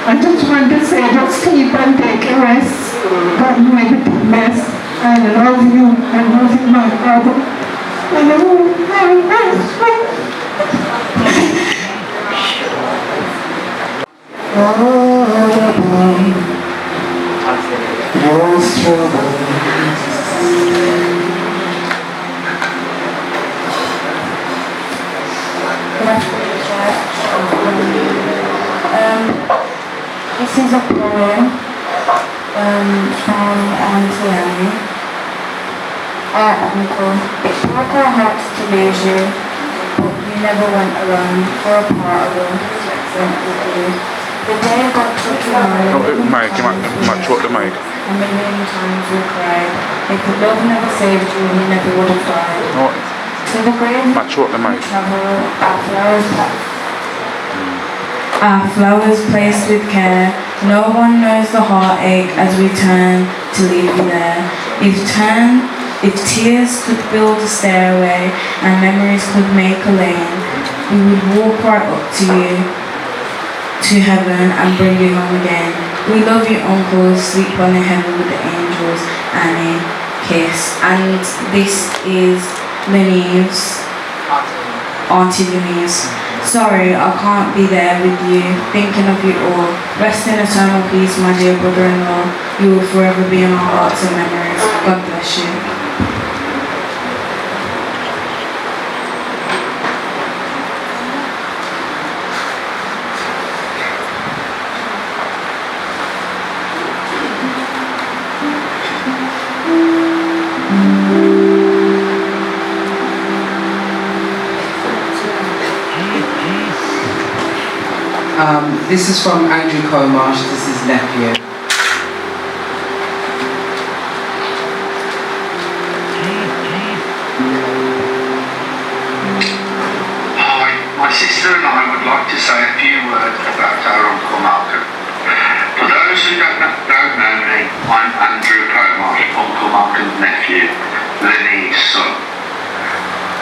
I just want to say, just sleep and take a rest. God know everything best. I love you. I love you, my brother. I love you. This is a poem from Auntie Annie. Uncle, it broke our hearts to lose you, but you never went around for a part of us went with you. The day got took you on, Mike, the mic. a million times we cried. If the love never saved you, you never would have died. No. To the grave we travel, our flowers placed with care. No one knows the heartache as we turn to leave you there. You've turned If tears could build a stairway and memories could make a lane, we would walk right up to you, to heaven, and bring you home again. We love you, Uncle. Sleep on in heaven with the angels. Annie, kiss. And this is Lenive's, Auntie Lenive's. Sorry, I can't be there with you, thinking of you all. Rest in eternal peace, my dear brother-in-law. You will forever be in our hearts and memories. God bless you. This is from Andrew Comarsh, this is nephew. Hi, my sister and I would like to say a few words about our Uncle Malcolm. For those who don't know me, I'm Andrew Comarsh, Uncle Malcolm's nephew, Lenny's son.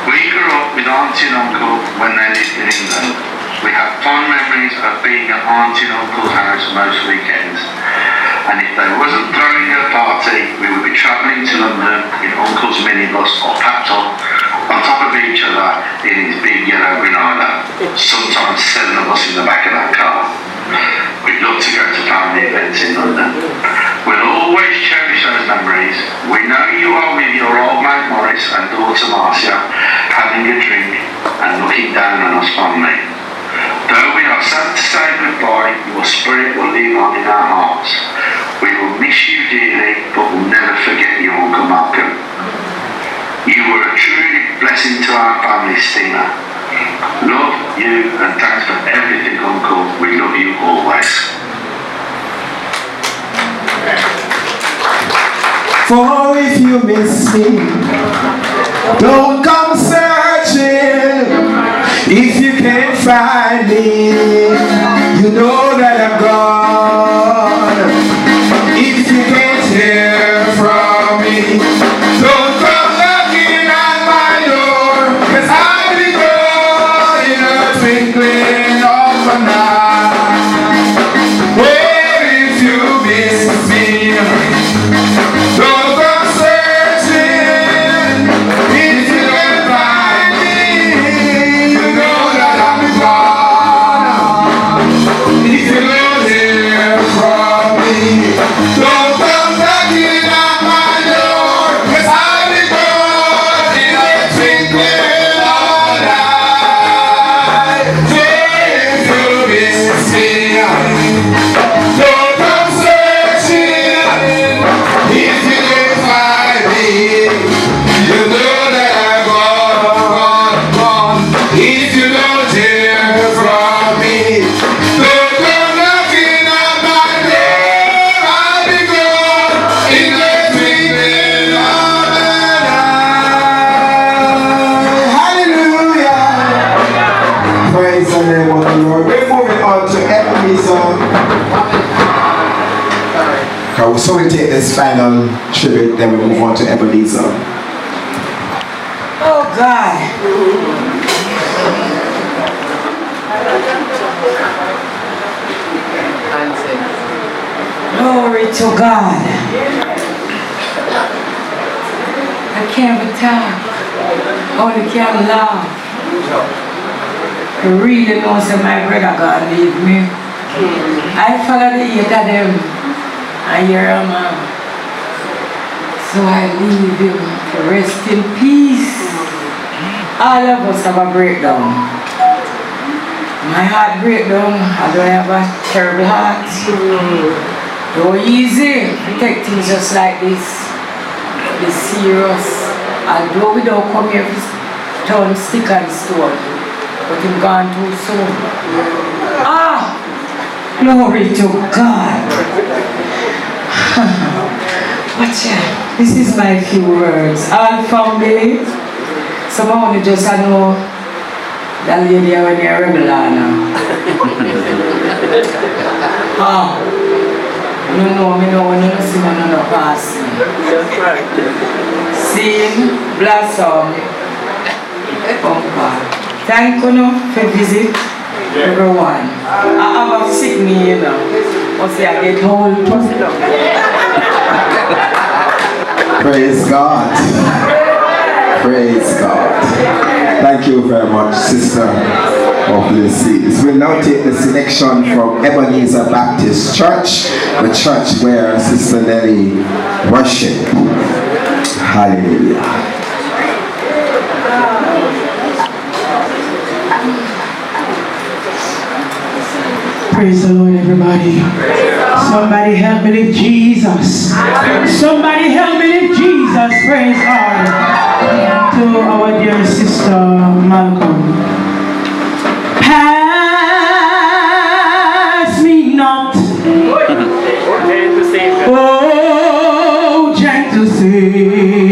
We grew up with Auntie and Uncle when they lived in England. We have fond memories of being at Auntie and Uncle's house most weekends. And if they wasn't throwing a party, we would be travelling to London in Uncle's minibus or packed up on top of each other in his big yellow Granada. Sometimes 7 of us in the back of that car. We'd love to go to family events in London. We'll always cherish those memories. We know you are with your old mate Morris and daughter Marcia, having a drink and looking down on us fondly. Though we are sad to say goodbye, your spirit will live on in our hearts. We will miss you dearly, but we'll never forget you, Uncle Malcolm. You were a true blessing to our family, Stina. Love you and thanks for everything, Uncle. We love you always. For if you miss me, don't come searching. If you can't find me, you know that I'm gone. If you can't hear from me, don't come knocking at my door, 'cause I'll be gone in a twinkling of an eye. Well, if you miss me, don't come searching. If you can't find me, you know that I'm gone. If you don't hear from me, don't come knocking at my door, 'cause I'll be gone in a twinkling of an eye. If you miss me, don't come searching. If you can't find me, you know that I'm gone. If you don't hear from me, don't come knocking at my door. I'll be gone in the twinkling of an eye. Hallelujah. Praise the name of the Lord. We're moving on to Ebenezer. So we take this final tribute, then we move on to Ebenezer. Oh God. Glory to God. I can't be tired. Only can laugh. I really know that my brother God leave me. I follow the eight of them. I hear a man. So I leave him to rest in peace. All of us have a breakdown. My heart breakdown. I don't have a terrible heart. Though easy, take things just like this. Be serious. Although we don't come here to turn stick and stone, but him gone too soon. Ah! Glory to God. But yeah, this is my few words. All family. Someone just know that lady when you're regular now. Ah. No, me no, when you see me no pass. Seeing blossom. Thank you for visit everyone. I have a sick knee, you know. Once I get home, Praise God. Praise God. Thank you very much, Sister of Billinzie. We'll now take the selection from Ebenezer Baptist Church, the church where Sister Nelly worship. Hallelujah. Praise the Lord, everybody. Somebody help me lift Jesus. Somebody help me lift Jesus. Praise God. To our dear sister Malcolm. Pass me not. Oh, gentle Savior.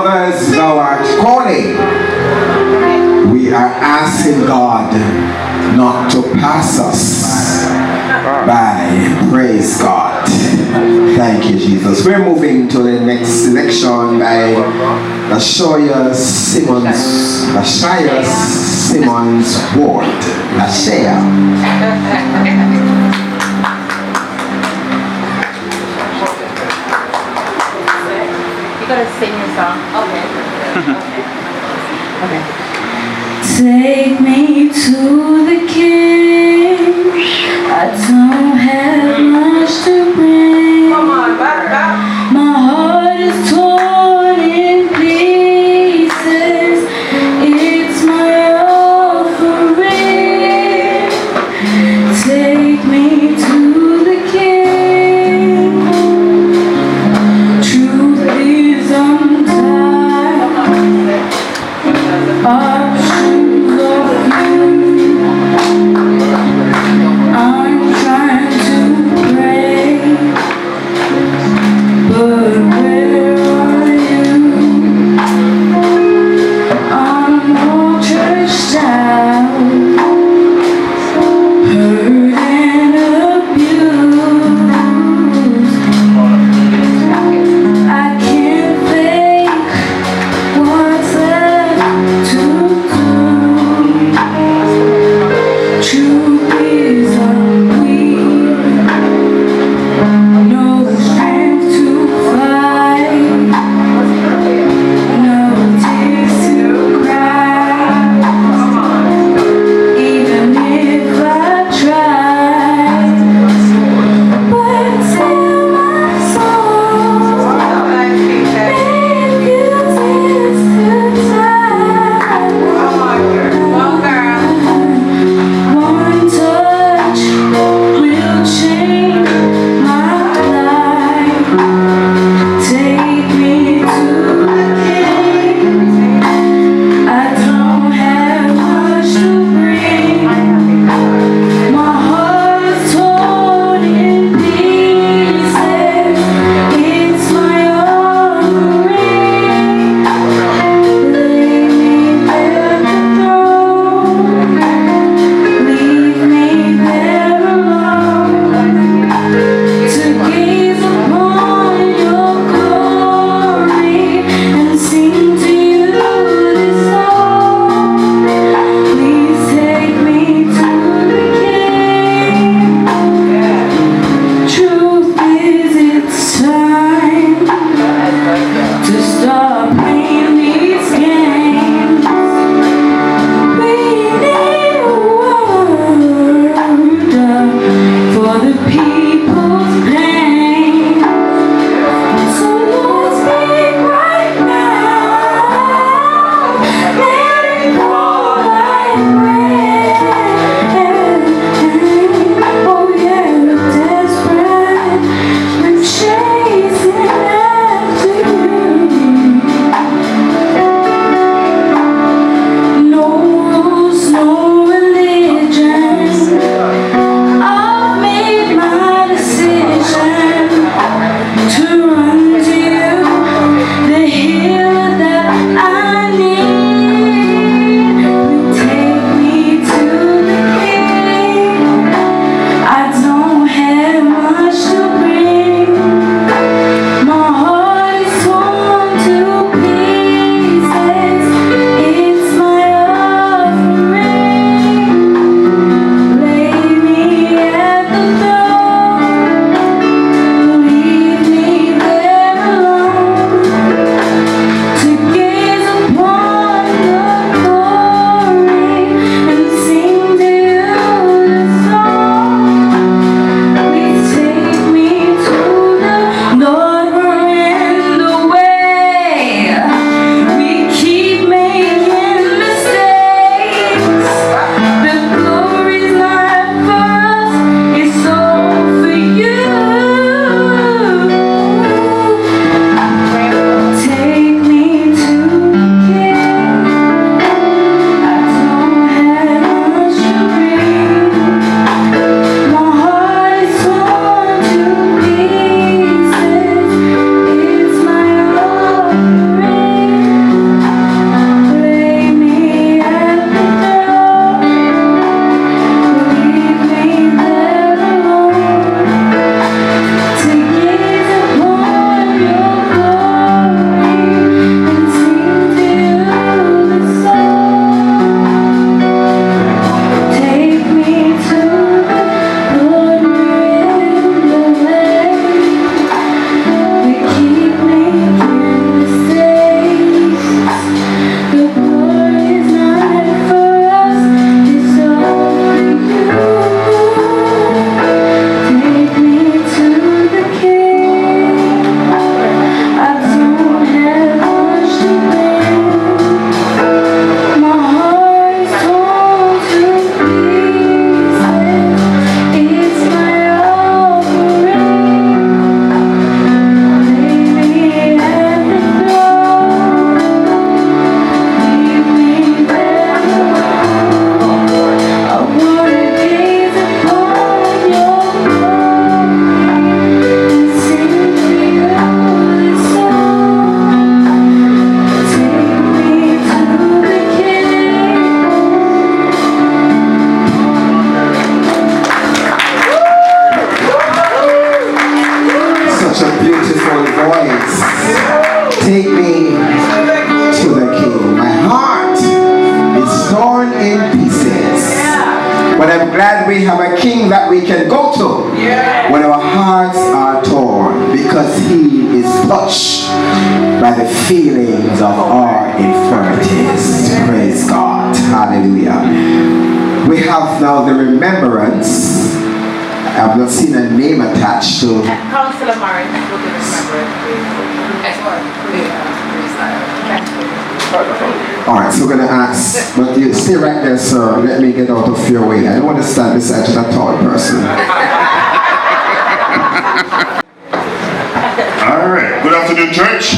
as thou art calling, we are asking God not to pass us by. Praise God. Thank you, Jesus. We're moving to the next selection by Lashaya Simmons Ward. Lashaya. You gotta sing your song. Okay. Okay. Take me to the King. I don't have much to bring. Come on, back. My heart is torn in pieces. It's my offering. Take me to the King. Truth is untied. Options of you. I'm trying to pray, but where are glad we have a king that we can go to when our hearts are torn, because he is touched by the feelings of our infirmities. Praise God. Hallelujah. We have now the remembrance. I've not seen a name attached to. Councillor Morris will be remembered. Alright, so we're going to ask, but you stay right there, sir. Let me get out of your way. I don't want to stand beside a tall person. Alright, good afternoon, church.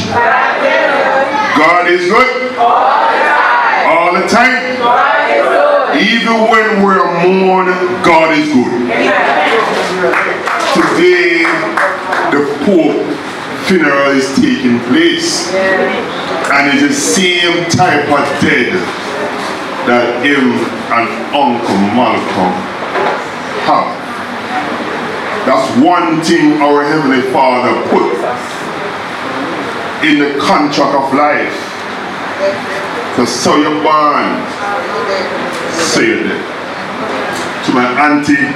God is good. All the time. Even when we're mourning, God is good. Today, the Pope funeral is taking place. And it's the same type of dead that him and Uncle Malcolm have. That's one thing our Heavenly Father put in the contract of life. So you're born, so you're dead. To my auntie,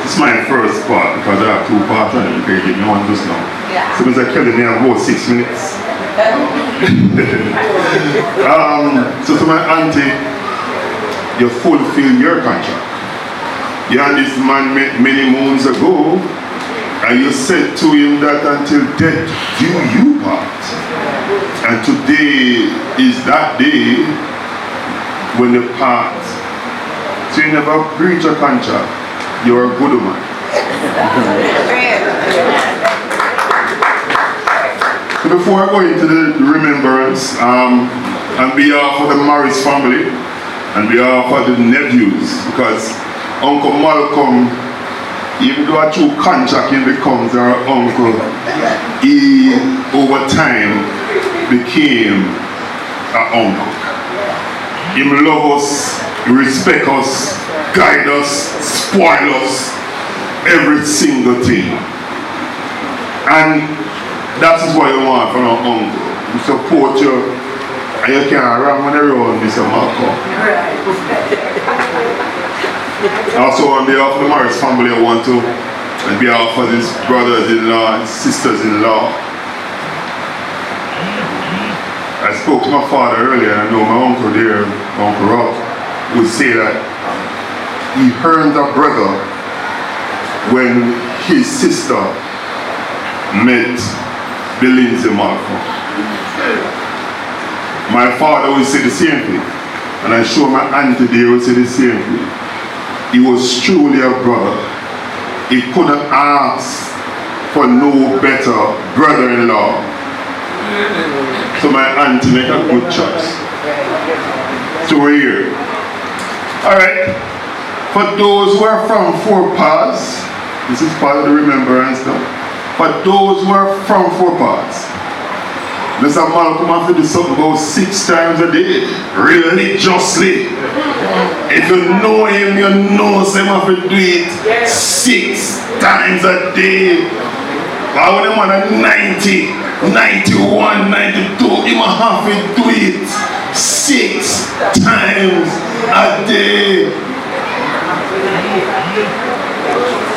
this is my first part because I have two parts and you can give me one just now. So Mr. Kelly, I have about 6 minutes. So to my auntie, you fulfill your contract. You had this man many moons ago, and you said to him that until death do you part. And today is that day when you part. So you never breach a contract. You're a good woman. So before I go into the remembrance, on behalf of the Morris family, on behalf of the nephews, because Uncle Malcolm, even though a true contract he becomes our uncle, he over time became our uncle. He love us, respect us, guide us, spoil us, every single thing. And that is what you want from our uncle. We support you, and you can't run on around Mr. Malcolm. Also on behalf of the Morris family, I want to, on behalf of his brothers-in-law and sisters-in-law, I spoke to my father earlier, and I know my uncle there, Uncle Rob, would say that he earned a brother when his sister met Billinzie Malcolm. My father would say the same thing, and I'm sure my auntie there would say the same thing. He was truly a brother. He couldn't ask for no better brother-in-law. So my auntie made a good choice. So we're here. Alright. For those who are from Four Paws, this is part of the remembrance now. For those who are from Four Paws, Mr. Malcolm has to do something about 6 times a day, religiously. If you know him, you know him have to do it 6 times a day. I want him on a 90, 91, 92, he must have to do it 6 times a day.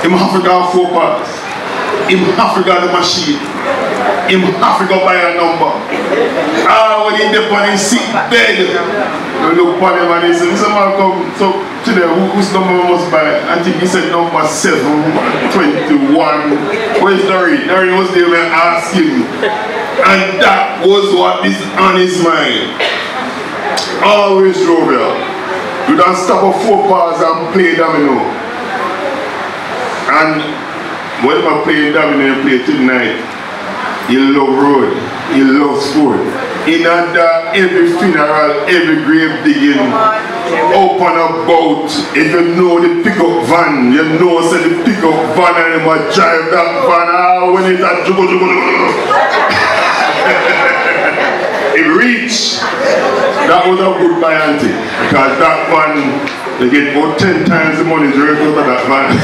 He must have to go 4 parts. He must have to go the machine. He must have to go buy a number. When he dip on his sick bed, you look upon him and he said, Mr. Malcolm, so today, whose number must buy? I think he said number 721. Where's Doreen? Doreen was there and asked him. And that was what is on his mind. Always drove here. You don't stop at 4 bars and play domino. And when I play domino, you play tonight. You love road, you love sport. In under every funeral, every grave digging, up and about. If you know the pickup van, you know say the pickup van and you must drive that van when it's a it reached. That was a good buy auntie, because that one, they get about 10 times the money direct out of that van.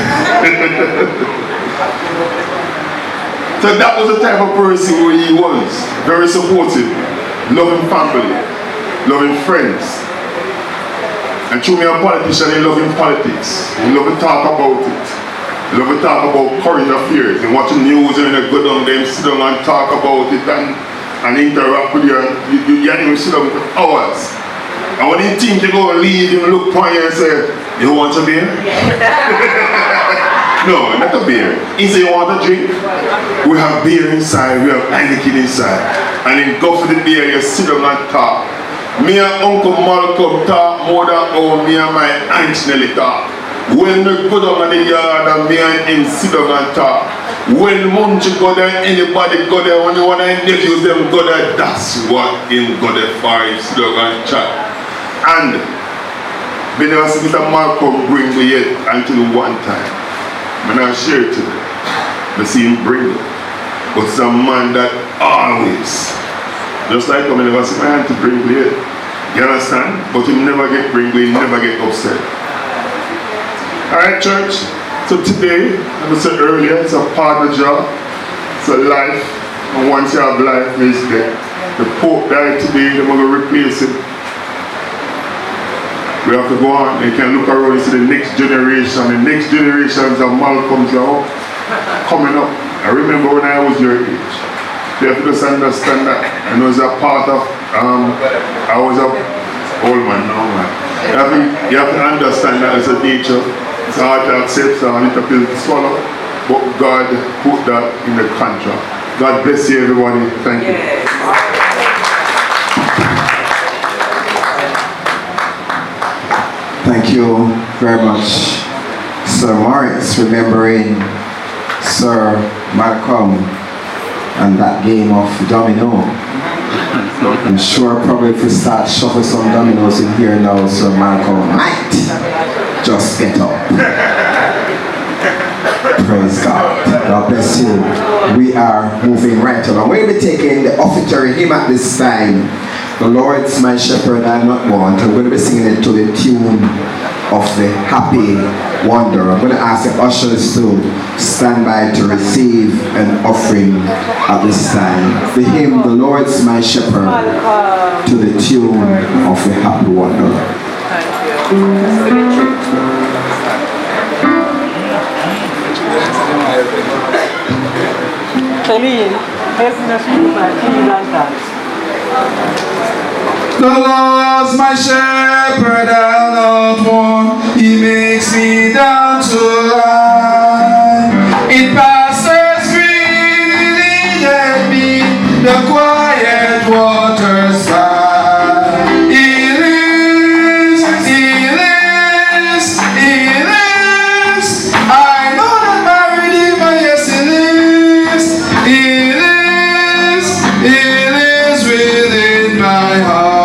So that was the type of person who he was. Very supportive, loving family, loving friends. And through me a politician, he love in politics. He love to talk about it. He love to talk about current affairs. And watch the news and they go down there and sit down and talk about it and interact with you. You hear him sit down for hours. And when he think you go and leave, he look upon you and say, you want a beer? No, not a beer. He say, you want a drink? We have beer inside, we have Heineken inside. And then go for the beer, you sit down and talk. Me and Uncle Malcolm talk more than how me and my Aunt Nelly talk. When we go down in the yard and me and him sit down and talk. When Munchie go there, anybody go there, when one of his nephews them go there, that's what him go there for, him sit down and chat. And we never see Mr. Malcolm bring me yet until one time. I'm not share it today. I see him bring it. But it's a man that always, just like I never see my auntie bring me yet. You understand? But he never get bring me, he never get upset. Alright, church. So today, as I said earlier, it's a part of the job. It's a life. And once you have life, it's death. The Pope died today, they're going to replace him. We have to go on and can look around and see the next generation. The next generations of Malcolms are coming up. I remember when I was your age. You have to just understand that. I know it's a part of, I was a old man now, man. You have to understand that as a nature. It's hard to accept, so I need to feel to swallow. But God put that in the contract. God bless you, everybody. Thank you. Thank you very much, Sir Morris, remembering Sir Malcolm and that game of domino. I'm sure probably if we start shuffle some dominoes in here now, Sir Malcolm might just get up. Praise God. God bless you. We are moving right along. We'll be taking the offertory hymn at this time. The Lord's my shepherd, I'm not want. I'm going to be singing it to the tune of the Happy Wonder. I'm going to ask the ushers to stand by to receive an offering at this time. The hymn, The Lord's my shepherd, to the tune of the Happy Wonder. The Lord's my shepherd, I'll not want. He makes me down to lie. In pastures green, He leadeth me, the quiet waters by. He lives, He lives, He lives. I know that my Redeemer, yes, He lives. He lives, He lives within my heart.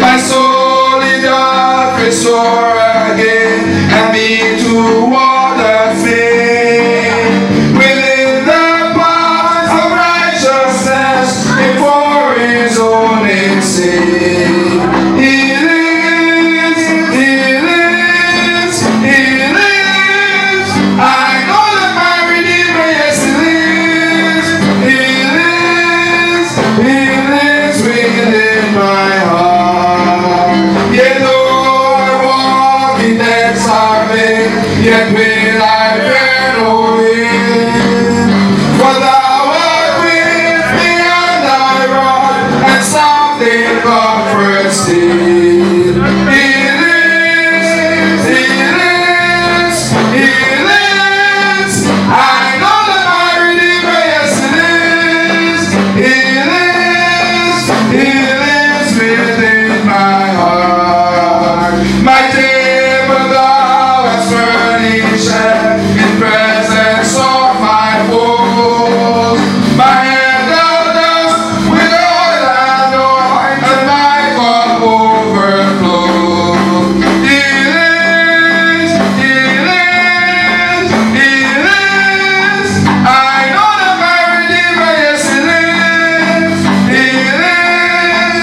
My soul in dark restore again, and me to water fain. Within the paths of righteousness, before His own name sing. He lives, He lives, He lives. I know that my Redeemer, yes, He lives. He lives within my heart. Yet though I walk in depths of vain, yet will I fear no ill. For Thou art with me, and Thy rod and staff they comfort still. He lives, He lives, He lives. I know that my Redeemer, yes, He lives. He lives within my heart. My table Thou hast furnished in presence of my foes. My head Thou dost with oil anoint, and my cup overflows. He lives, He lives, He lives. I know that my Redeemer, yes, He lives. He lives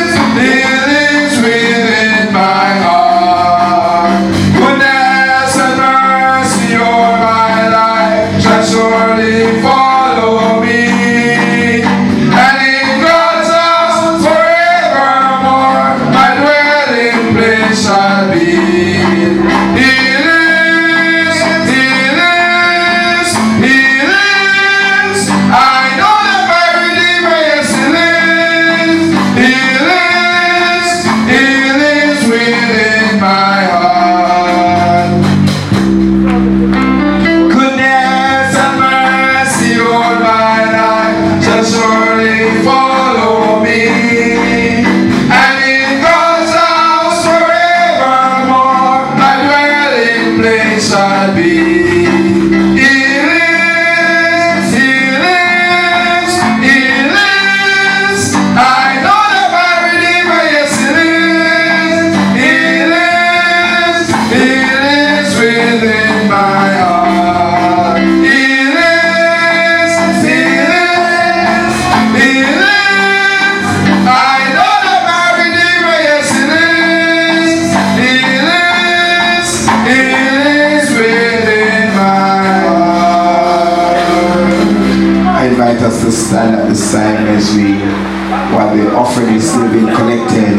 while the offering is still being collected,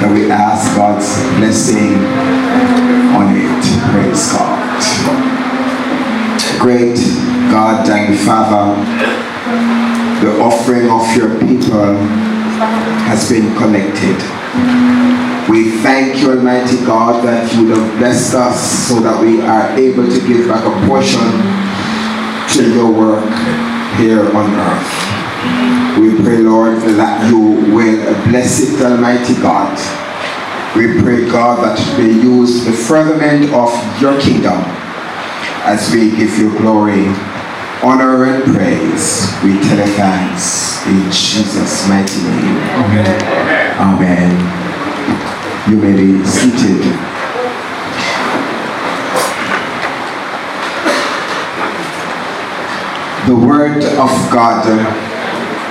that we ask God's blessing on it. Praise God. Great God and Father, the offering of your people has been collected. We thank you, Almighty God, that you have blessed us so that we are able to give back a portion to your work here on earth. We pray, Lord, that you will bless it, Almighty God. We pray, God, that it will use the furtherment of your kingdom as we give you glory, honor, and praise. We tell you thanks in Jesus' mighty name. Amen. Amen. You may be seated. The word of God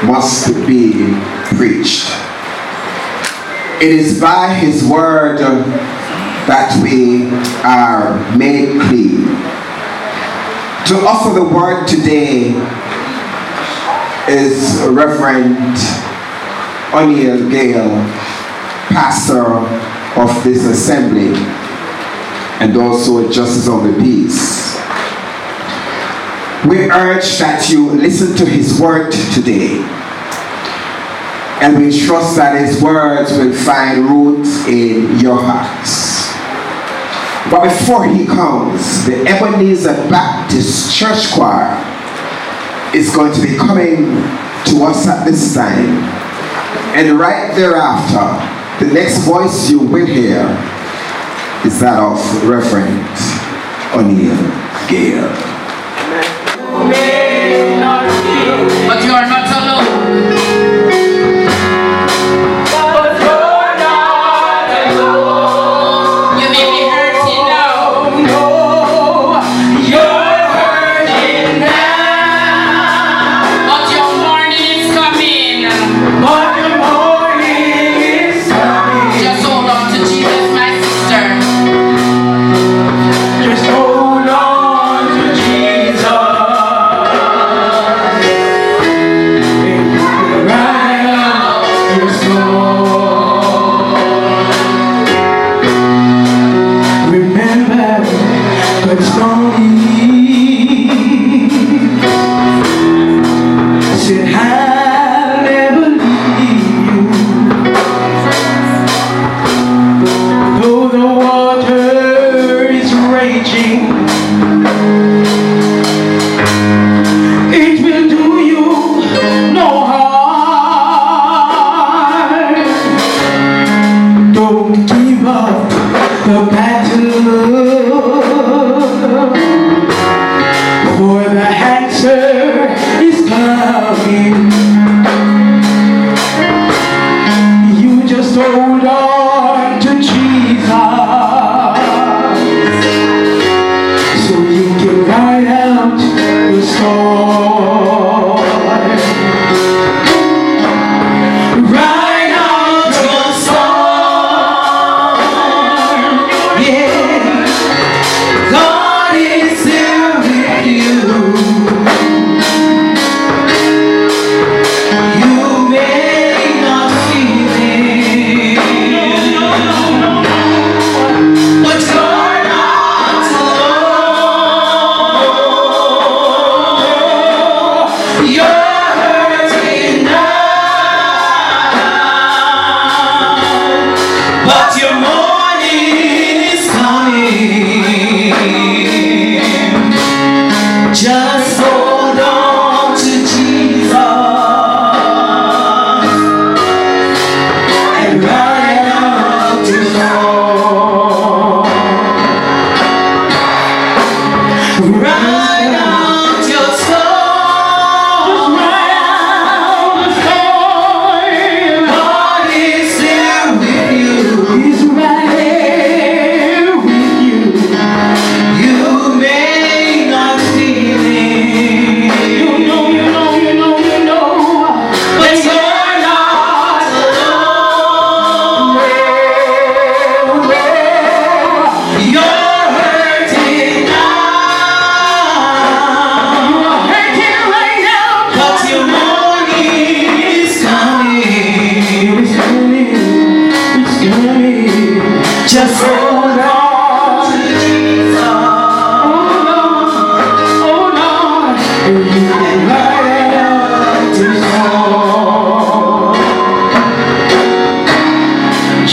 must be preached. It is by his word that we are made clean. To offer the word today is Reverend O'Neill Gale, pastor of this assembly and also a justice of the peace. We urge that you listen to his word today, and we trust that his words will find roots in your hearts. But before he comes, the Ebenezer Baptist Church Choir is going to be coming to us at this time, and right thereafter, the next voice you will hear is that of Reverend O'Neill Gale. But you are not alone. But you're not alone. You may be hurting now. No, you're hurting now. But your morning is coming. But your morning is coming. Just hold on to Jesus, my sister. Just hold on to Jesus.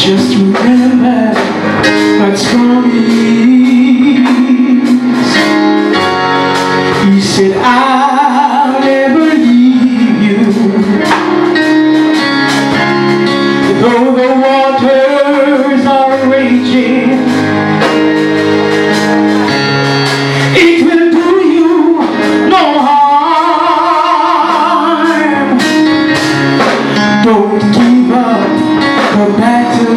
Just remember God's promise. He said, I'll never leave you. Though the waters are raging, it will do you no harm. Don't give up the battle,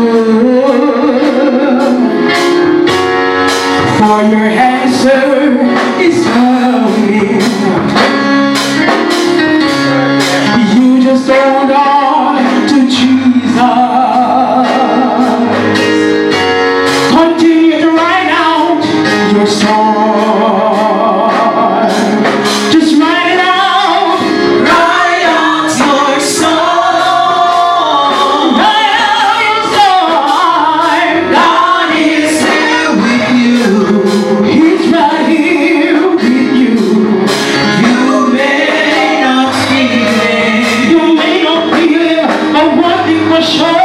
for your answer is coming. You just hold on to Jesus. Continue to write out your song. Just write it out. Write out your song. Write out your song. God is here with you. He's right here with you. You may not feel it. You may not feel it, but one thing for sure.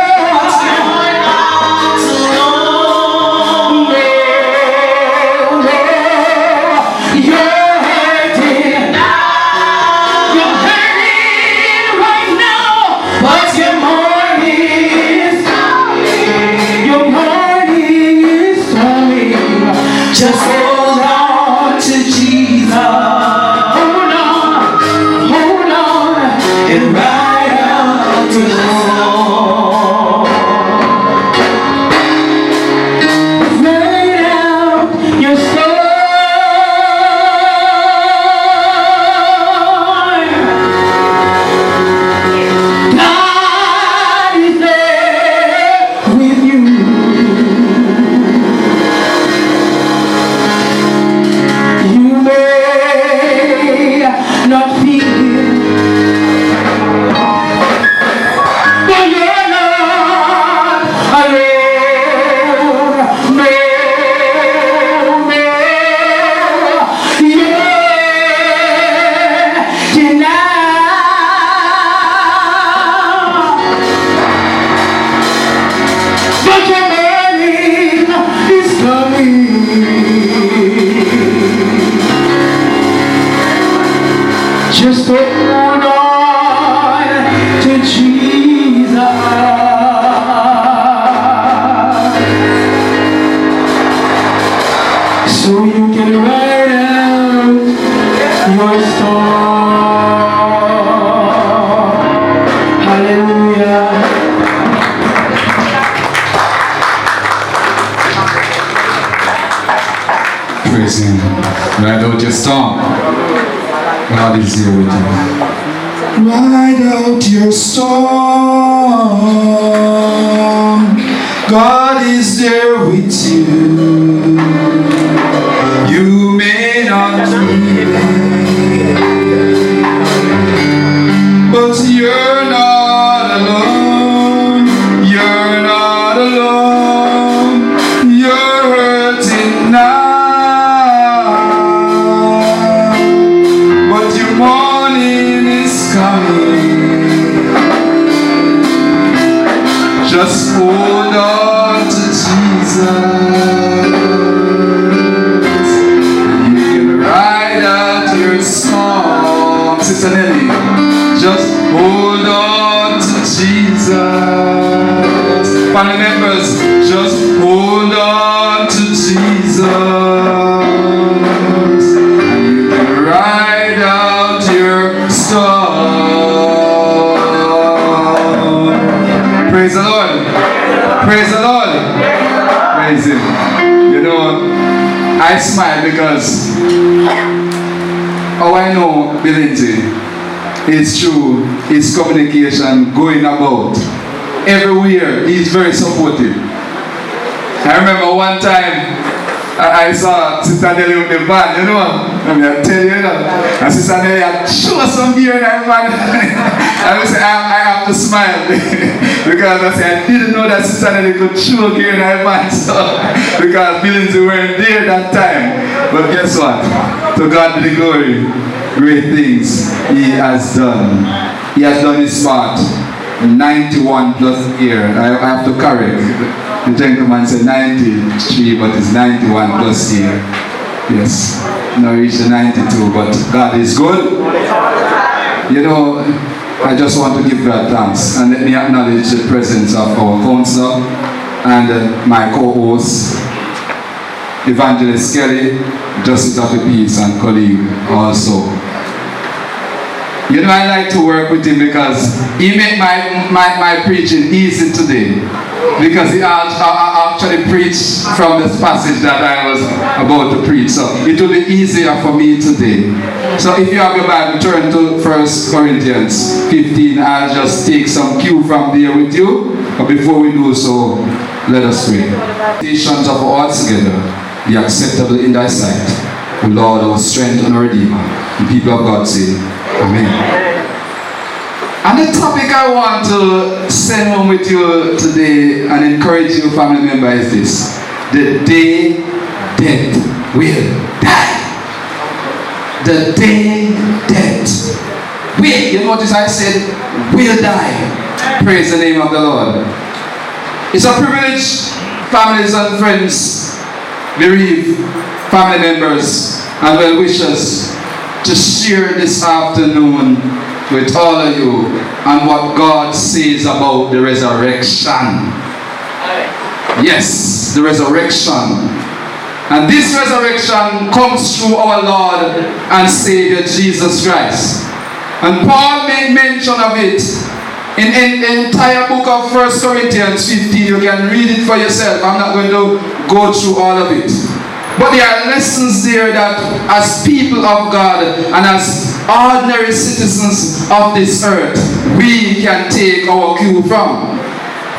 Just hold on to Jesus. Hold on, and ride out the storm. Ride out your storm. God is there with you. You may not feel it, but you're not alone. No, you're denied, but your morning is coming. Just hold on to Jesus. So you can write out your song. Hallelujah. Praise Him. Write out your song. God is here with you. Write out your song. God is there with you. You may not feel it, but you're not alone. You're not alone. You're hurting now. Morning is coming. Just hold on to Jesus. You can write out your song. Sister Nelly, just hold on to Jesus. Family members, just hold on to Jesus. You can write out your song. Praise the Lord. Praise the Lord. Praise Him. You know, I smile because how I know Billinzie is through his communication going about. Everywhere, he's very supportive. I remember one time I saw Sister Nelly with the van, you know. I mean, I tell you, and Sister Nelly had show some gear in that van. I have to smile because I said I didn't know that Sister Nelly could show gear in that van, so because Billinzie weren't there that time. But guess what? To God be the glory. Great things He has done. He has done His part. 91 plus year. I have to correct. The gentleman said 93, but it's 91 plus year. Yes. Now reached the 92, but God is good. You know, I just want to give God thanks and let me acknowledge the presence of our counselor and my co-host, Evangelist Kelly, Justice of the Peace, and colleague also. You know, I like to work with him because he made my preaching easy today. Because he actually preached from this passage that I was about to preach. So it will be easier for me today. So if you have your Bible, turn to 1 Corinthians 15. I'll just take some cue from there with you. But before we do so, let us pray. Patience of our hearts together, be acceptable in thy sight. O Lord, our strength and our Redeemer. The people of God say, Amen. And the topic I want to send home with you today and encourage you, family member, is this: the day death will die. The day death will. You notice I said will die. Praise the name of the Lord. It's a privilege, families and friends, bereaved family members and well-wishers, to share this afternoon with all of you and what God says about the resurrection. Yes, the resurrection. And this resurrection comes through our Lord and Savior Jesus Christ. And Paul made mention of it in the entire book of 1 Corinthians 15. You can read it for yourself. I'm not going to go through all of it. But there are lessons there that as people of God and as ordinary citizens of this earth, we can take our cue from.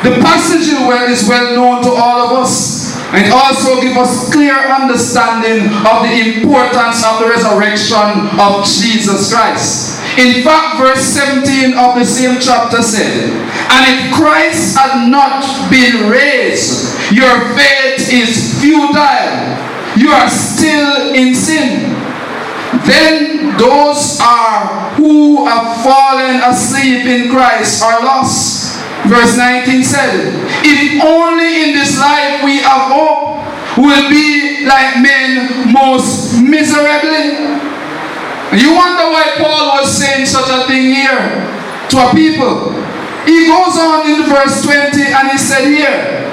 The passage is well known to all of us. And it also gives us clear understanding of the importance of the resurrection of Jesus Christ. In fact, verse 17 of the same chapter said, and if Christ had not been raised, your faith is futile. You are still in sin. Then those who have fallen asleep in Christ are lost. Verse 19 said, if only in this life we have hope, we'll be like men most miserably. You wonder why Paul was saying such a thing here to a people. He goes on in verse 20 and he said here,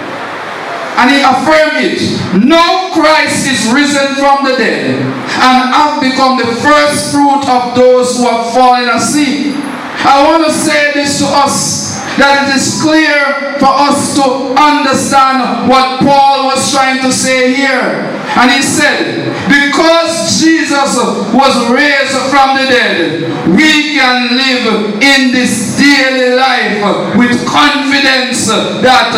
and he affirmed it, now Christ is risen from the dead and have become the first fruit of those who have fallen asleep. I want to say this to us, that it is clear for us to understand what Paul was trying to say here. And he said, because Jesus was raised from the dead, we can live in this daily life with confidence that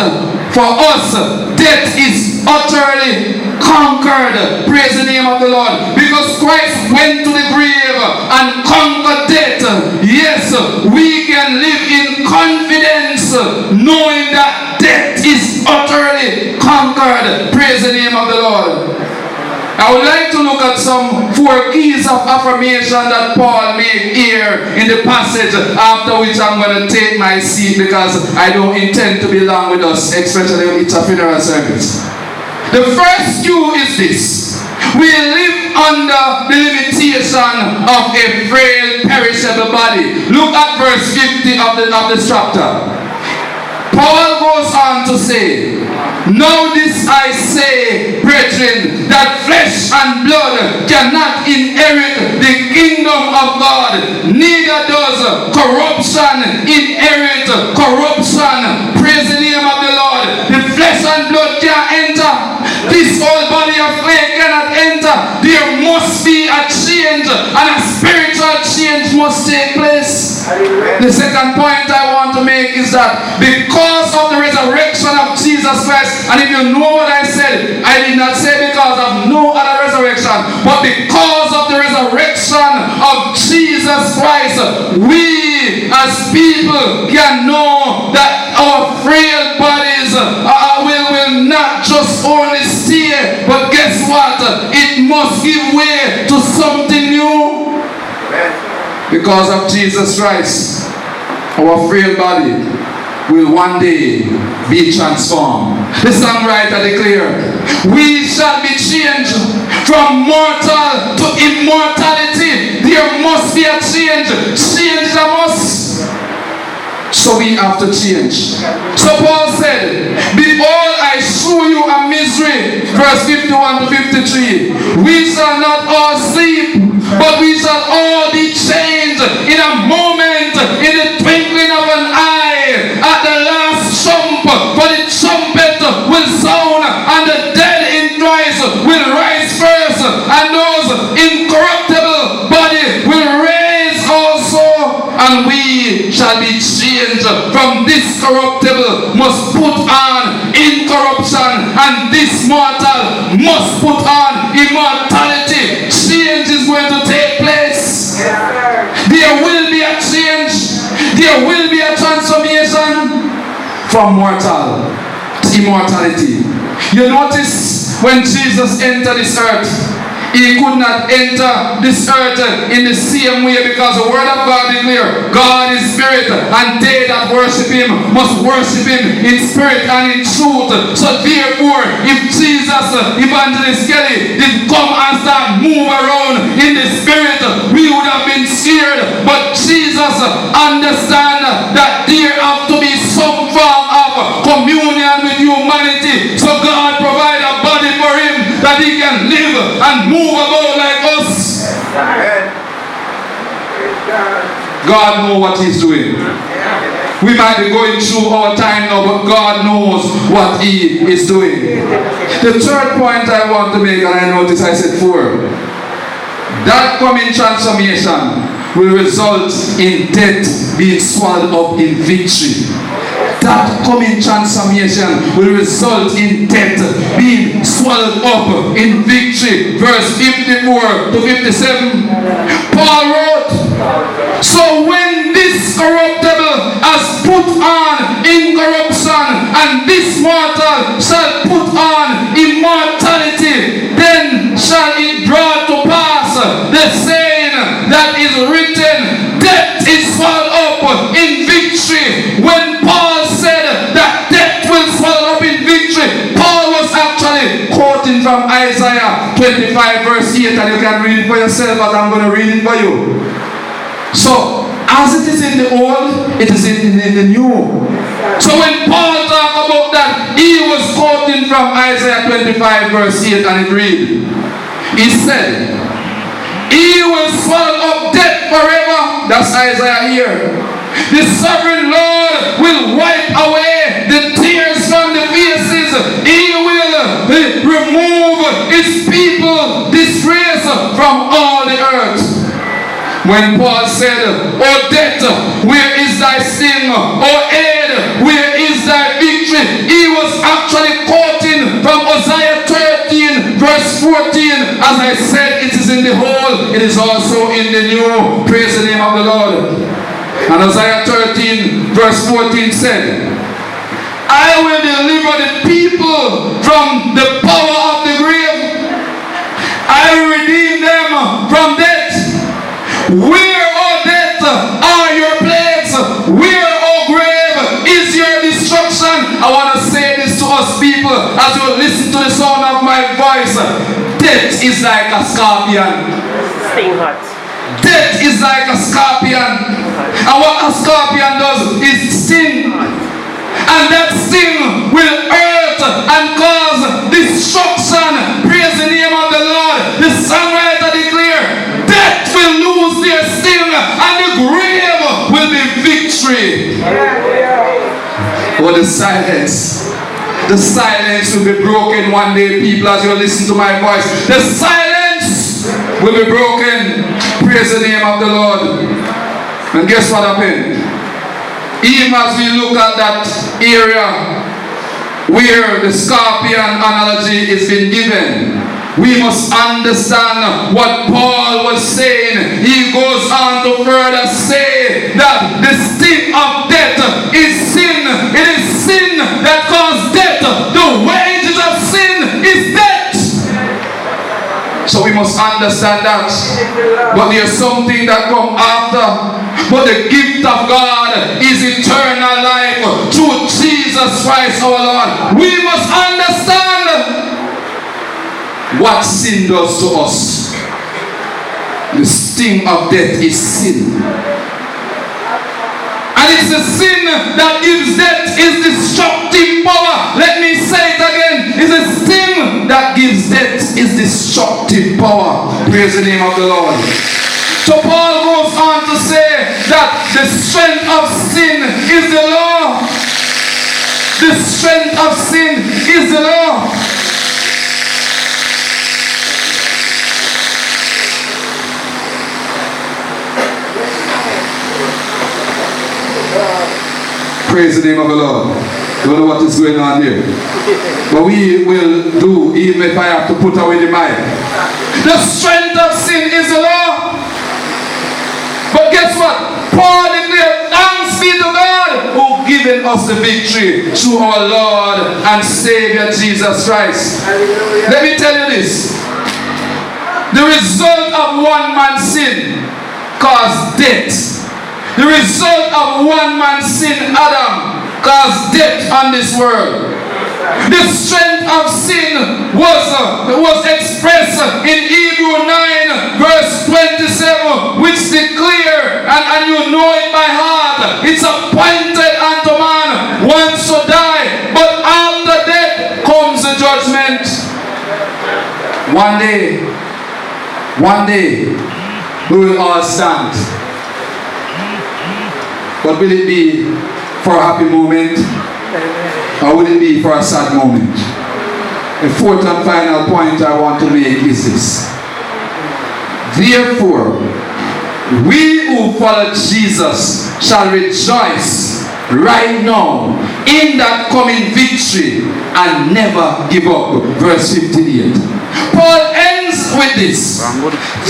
for us, death is utterly conquered. Praise the name of the Lord. Because Christ went to the grave and conquered death. Yes, we can live in confidence knowing that death is utterly conquered. Praise the name of the Lord. I would like to look at some 4 keys of affirmation that Paul made here in the passage, after which I'm going to take my seat because I don't intend to be long with us, especially when it's a funeral service. The first cue is this: we live under the limitation of a frail, perishable body. Look at verse 50 of this chapter. Paul goes on to say, now this I say, brethren, that flesh and blood cannot inherit the kingdom of God, neither does corruption inherit corruption. Praise the name of the Lord. The flesh and blood can't enter. This whole body of clay cannot enter. There must be a change, and a spiritual change must take place. The second point I want to make is that because of the resurrection of Jesus Christ, and if you know what I said, I did not say because of no other resurrection, but because of the resurrection of Jesus Christ, we as people can know that our frail bodies will not just only stay, but guess what? It must give way to something new. Because of Jesus Christ. our frail body will one day be transformed. The songwriter declared, we shall be changed from mortal to immortality. There must be a change. Change is a must. So we have to change. So Paul said, behold, I show you a misery. Verse 51 to 53. We shall not all sleep, but we shall all be changed in a moment, in the twinkling of an eye, at the last trump. For the trumpet will sound, and the dead in Christ will rise first, and those incorruptible body will raise also, and we shall be changed. From this corruptible must put on incorruption, and this mortal must put on immortality. Change is going to take place. There will be a change. There will be a transformation from mortal to immortality. You notice when Jesus entered this earth, he could not enter this earth in the same way, because the word of God declares God is spirit, and they that worship him must worship him in spirit and in truth. So therefore, if Jesus, Evangelist Kelly, did come and start move around in the spirit, we would have been scared. But Jesus understand that there have to be some form of communion with humanity. So God provided a body for him that he can live and move about like us. God knows what he's doing. We might be going through our time now, but God knows what he is doing. The third point I want to make, and I notice I said 4, that coming transformation will result in death being swallowed up in victory. That coming transformation will result in death being swallowed up in victory. Verse 54 to 57. Paul wrote, so when this corruptible has put on incorruption, and this mortal shall put on immortality, then shall it draw to pass the saying that is written, death is swallowed up in victory. When Paul said that death will swallow up in victory, Paul was actually quoting from Isaiah 25 verse 8, and you can read it for yourself, as I'm going to read it for you. So, as it is in the old, it is in the new. So when Paul talked about that, he was quoting from Isaiah 25 verse 8, and it read, he said, he will swallow up death forever. That's Isaiah here. The sovereign Lord will wipe away the tears from the faces. He will remove his people disgrace from all the earth. When Paul said, O death, where is thy sting? O Hades, where is thy victory? He was actually quoting from Isaiah 13 verse 14. As I said, it is in the old, it is also in the new. Praise the name of the Lord. And Isaiah 13 verse 14 said, I will deliver the people from the power of the grave. I will redeem them from death. Where, O death, are your plagues? Where, O grave, is your destruction? I want to say this to us people as you listen to the sound of my voice. Death is like a scorpion. Sting hot. Death is like a scorpion. And what a scorpion does is sting. And that sting will hurt and cause destruction. Praise the name of the Lord. The songwriter declared, death will lose their sting, and the grave will be victory. Oh, the silence. The silence will be broken one day, people, as you listen to my voice. The silence will be broken. Praise the name of the Lord. And guess what happened? Even as we look at that area where the scorpion analogy is being given, we must understand what Paul was saying. He goes on to further say that the sting of death is sin. It is sin that caused death. The wages of sin is death. So we must must understand that. But there's something that comes after. But the gift of God is eternal life through Jesus Christ our Lord. We must understand what sin does to us. The sting of death is sin. And it's the sin that gives death, is destructive power. Let me say it again. It's the sin that gives death, is destructive power. Praise the name of the Lord. So Paul goes on to say that the strength of sin is the law. The strength of sin is the law. Praise the name of the Lord. Don't know what is going on here. But we will do, even if I have to put away the mic. The strength of sin is the law. But guess what? Paul declared, thanks be to God who given us the victory through our Lord and Savior Jesus Christ. Let me tell you this. The result of one man's sin caused death. The result of one man's sin, Adam, caused death on this world. The strength of sin was expressed in Hebrews 9 verse 27, which declare, and you know it by heart, it's appointed unto man once to die, but after death comes the judgment. One day, we will all stand. But will it be for a happy moment? Or will it be for a sad moment? The fourth and final point I want to make is this. Therefore, we who follow Jesus shall rejoice right now in that coming victory and never give up. Verse 58. Paul ends with this.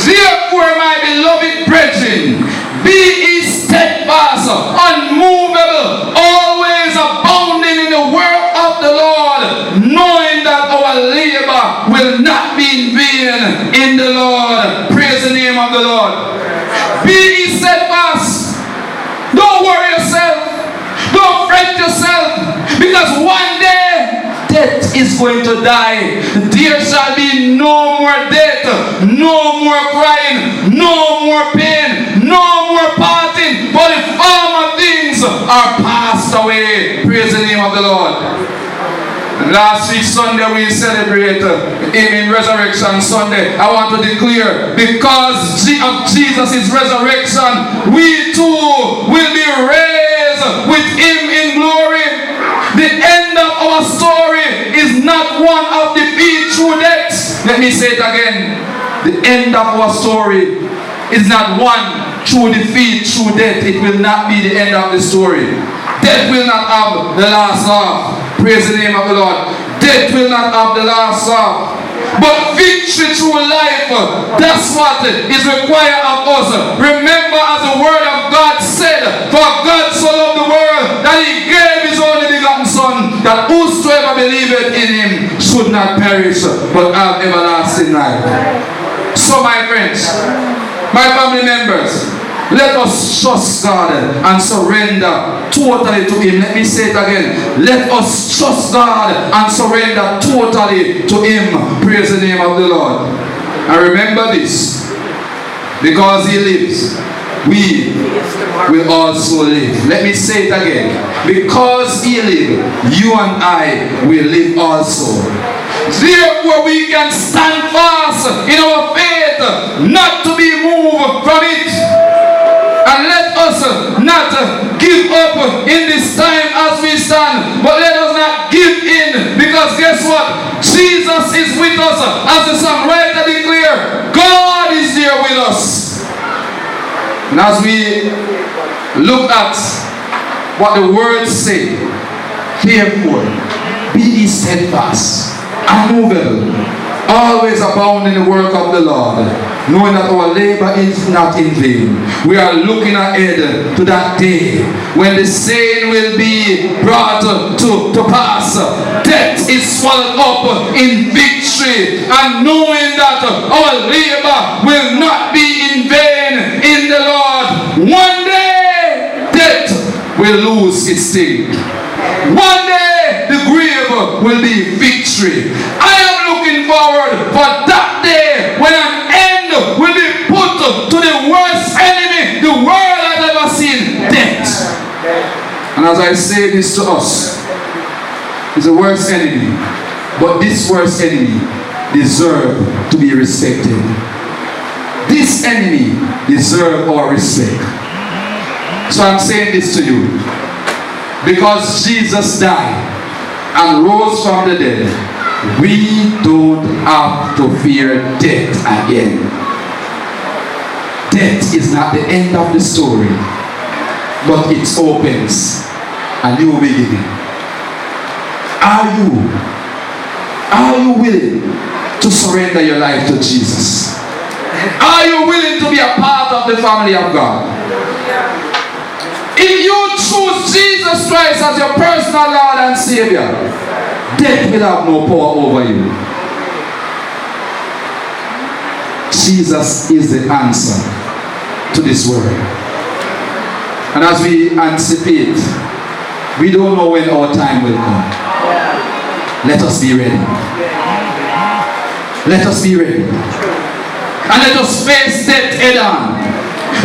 Therefore, my beloved brethren, be ye steadfast, unmovable, always abounding in the work of the Lord, knowing that our labor will not be in vain in the Lord. Praise the name of the Lord. Be ye steadfast. Don't worry yourself. Don't fret yourself. Because one day, death is going to die. There shall be no more death, no more crying, no more pain, no more parting, but the former things are passed away. Praise the name of the Lord. Last week Sunday we celebrate in Resurrection Sunday. I want to declare, because of Jesus' resurrection, we too will be raised with him in glory. The end of our story is not one of defeat through death. Let me say it again. The end of our story is not one through defeat through death. It will not be the end of the story. Death will not have the last laugh. Praise the name of the Lord. Death will not have the last laugh. But victory through life, that's what is required of us. Remember, as the word of God said, for God so loved the world that he gave his only begotten Son, that whosoever believeth in him should not perish, but have everlasting life. So my friends, my family members, let us trust God and surrender totally to him. Let me say it again. Let us trust God and surrender totally to him. Praise the name of the Lord. And remember this. Because he lives, we will also live. Let me say it again. Because he lives, you and I will live also. Therefore we can stand fast in our faith, not to be moved from it. And let us not give up in this time as we stand, but let us not give in, because guess what? Jesus is with us. As the songwriter declared, God is there with us. And as we look at what the words say, therefore, be ye steadfast, unmovable, always abound in the work of the Lord, knowing that our labor is not in vain. We are looking ahead to that day when the saying will be brought to pass. Death is swallowed up in victory, and knowing that our labor will not be in vain in the Lord. One day, death will lose its sting. One day, the grave will be victory. I am looking forward for that day when an end will be put to the worst enemy the world has ever seen, death. And as I say this to us, it's the worst enemy, but this worst enemy deserves to be respected. This enemy deserves our respect. So I'm saying this to you, because Jesus died and rose from the dead, we don't have to fear death again. Death is not the end of the story, but it opens a new beginning. Are you willing to surrender your life to Jesus? Are you willing to be a part of the family of God? If you choose Jesus Christ as your personal Lord and Savior, death will have no power over you. Jesus is the answer to this world. And as we anticipate, we don't know when our time will come. Let us be ready. Let us be ready. And let us face death head on.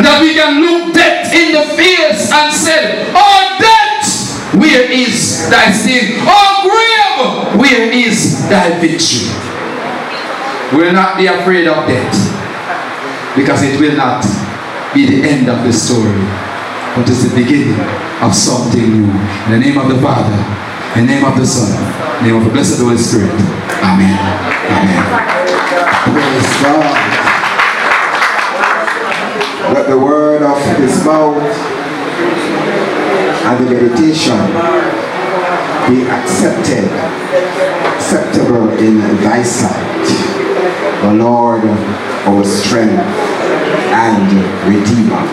That we can look death in the face and say, oh death, where is thy sting? Oh grave, where is thy victory? We will not be afraid of death, because it will not be the end of the story, but it's the beginning of something new. In the name of the Father, in the name of the Son, in the name of the blessed Holy Spirit. Amen. Amen. Praise God. Let the word of his mouth and the meditation be acceptable in thy sight, O Lord, our strength and Redeemer.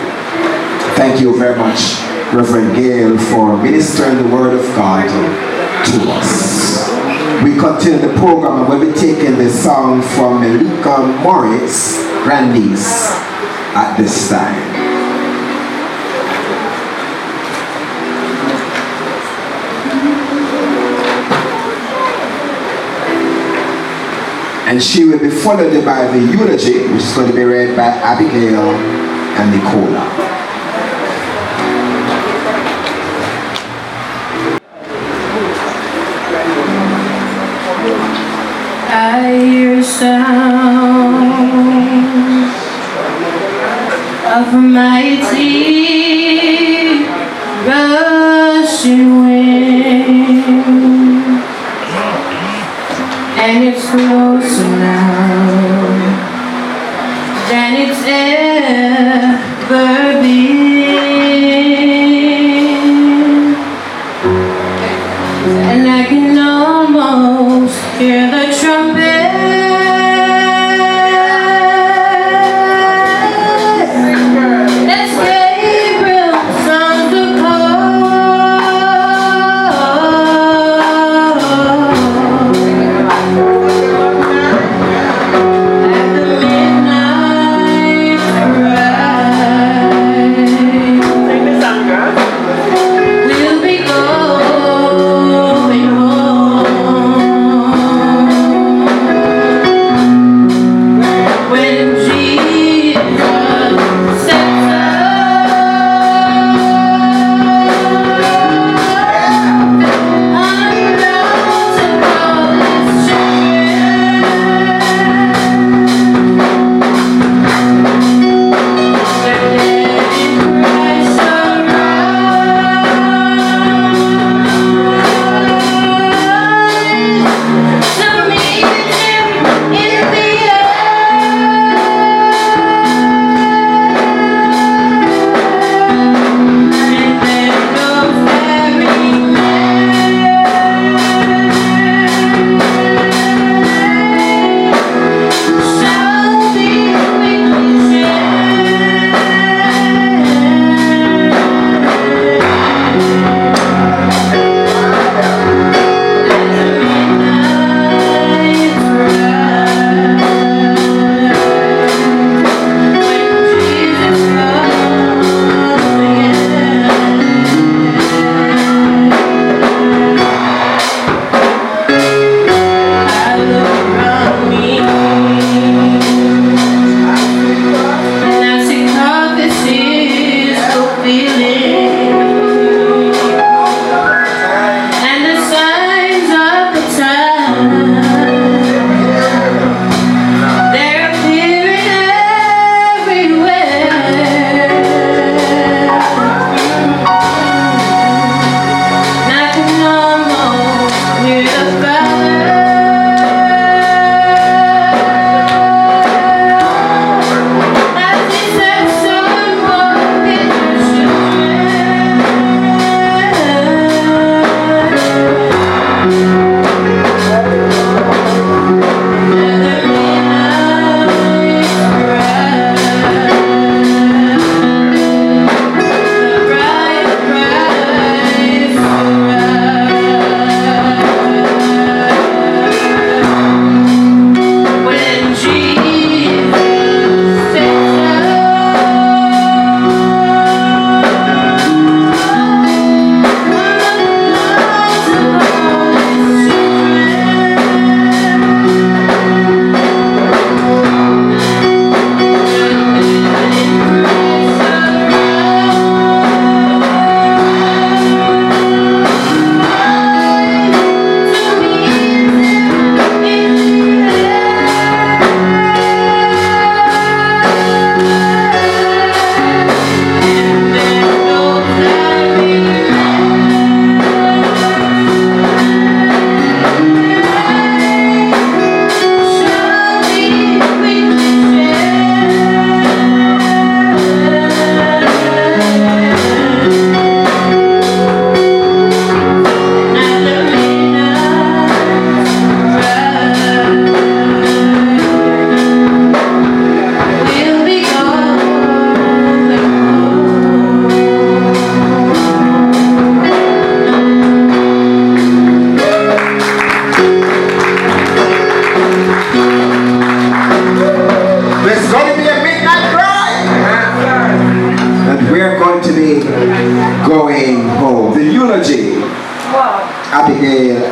Thank you very much, Reverend Gail, for ministering the word of God to us. We continue the program and we'll be taking the song from Melika Morris, grandniece, at this time. And she will be followed by the eulogy, which is going to be read by Abigail and Nicola. I hear a sound of a mighty rushing wind, and it's closer now than it's ever been, and I can almost hear the trumpet. At the midnight cry.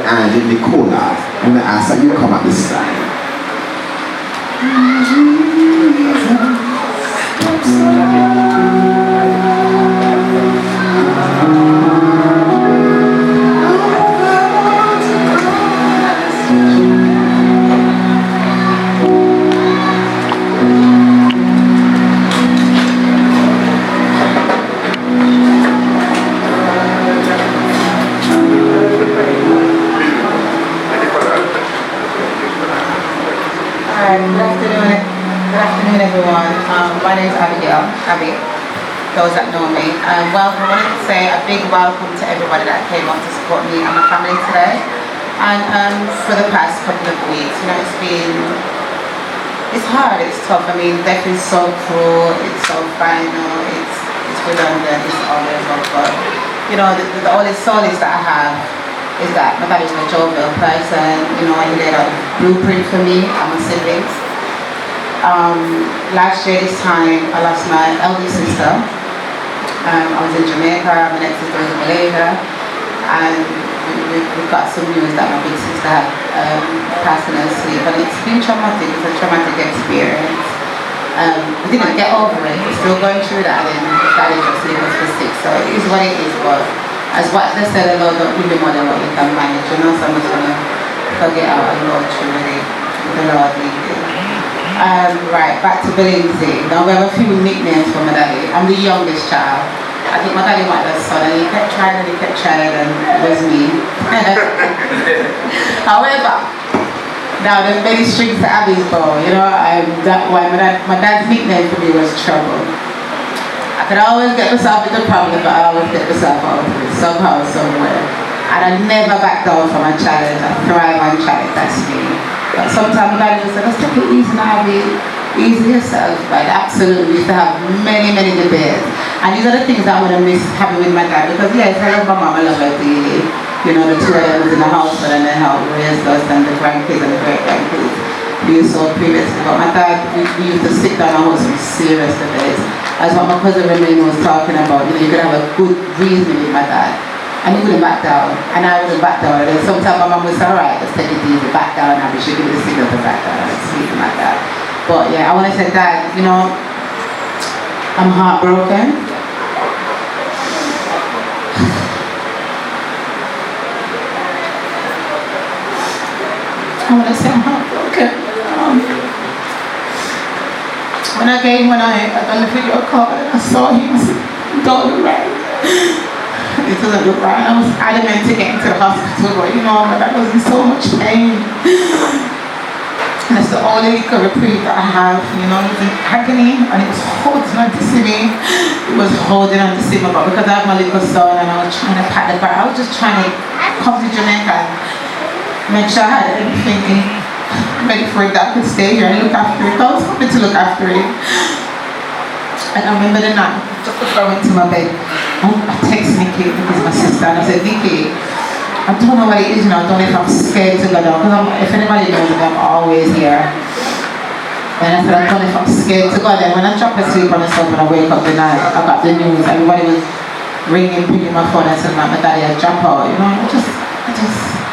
and Nicola, I'm going to ask that you come at this side. My name is Abby, those that know me. Well, I wanted to say a big welcome to everybody that came up to support me and my family today. And for the past couple of weeks, it's hard, it's tough. I mean, death is so cruel, it's so final, it's redundant, it's all over. But, the only solace that I have is that my dad is a jovial person. He laid out a blueprint for me and my siblings. Last year this time I lost my eldest sister. I was in Jamaica, my next sister was in Malaysia, and we've got some news that my big sister had passed in her sleep, and it's been traumatic. It's a traumatic experience. We didn't get over it, we're still going through that, and Daddy just leave us for sick, so it is what it is. But as what they said, the Lord don't really more than what you can manage, so I'm just going to forget out and go through with it. The Lord lead it. Right, back to Billinzie. Now we have a few nicknames for my daddy. I'm the youngest child. I think my daddy wanted a son, and he kept trying and it was me. However, now there's many strings to Abby's bow, my dad's nickname for me was Trouble. I could always get myself in the problem, but I always get myself out of it, somehow, somewhere. And I never back down from a challenge. I thrive on challenge, that's me. But sometimes my daddy would say, let's take it easy now, Abby. Easy yourself. But absolutely, we used to have many, many debates. And these are the things that I want to miss having with my dad. Because yes, I love my mom, I love her dearly. The two of them was in the household and they helped raise us and the grandkids and the great-grandkids. We used to previously. But my dad, we used to sit down and hold some serious debates. As what my cousin Remain was talking about, you could have a good reason with my dad. And he wouldn't back down, and I wouldn't back down. And sometimes my mom would say, alright, let's take it easy, back down, and she give me the signal to back down, and sweet like that. But yeah, I want to say, Dad, I'm heartbroken. I want to say I'm heartbroken. When I done the video call and I saw him down the right. It doesn't look right. I was adamant to get into the hospital, but my dad was in so much pain. And that's the only little reprieve that I have, it was in agony and it was holding on to see me. It was holding on to see me, but because I have my little son and I was trying to pat the back, I was just trying to come to Jamaica and make sure I had everything ready for it, that I could stay here and look after it. I was hoping to look after it. And I remember the night, just before I went to my bed, I text Nikki, because my sister, and I said, Nikki, I don't know what it is, I don't know if I'm scared to go down, because if anybody knows me, I'm always here. And I said, I don't know if I'm scared to go down. When I drop asleep on myself and I wake up the night, I got the news, everybody was ringing, picking my phone and saying, my daddy had dropped out, I just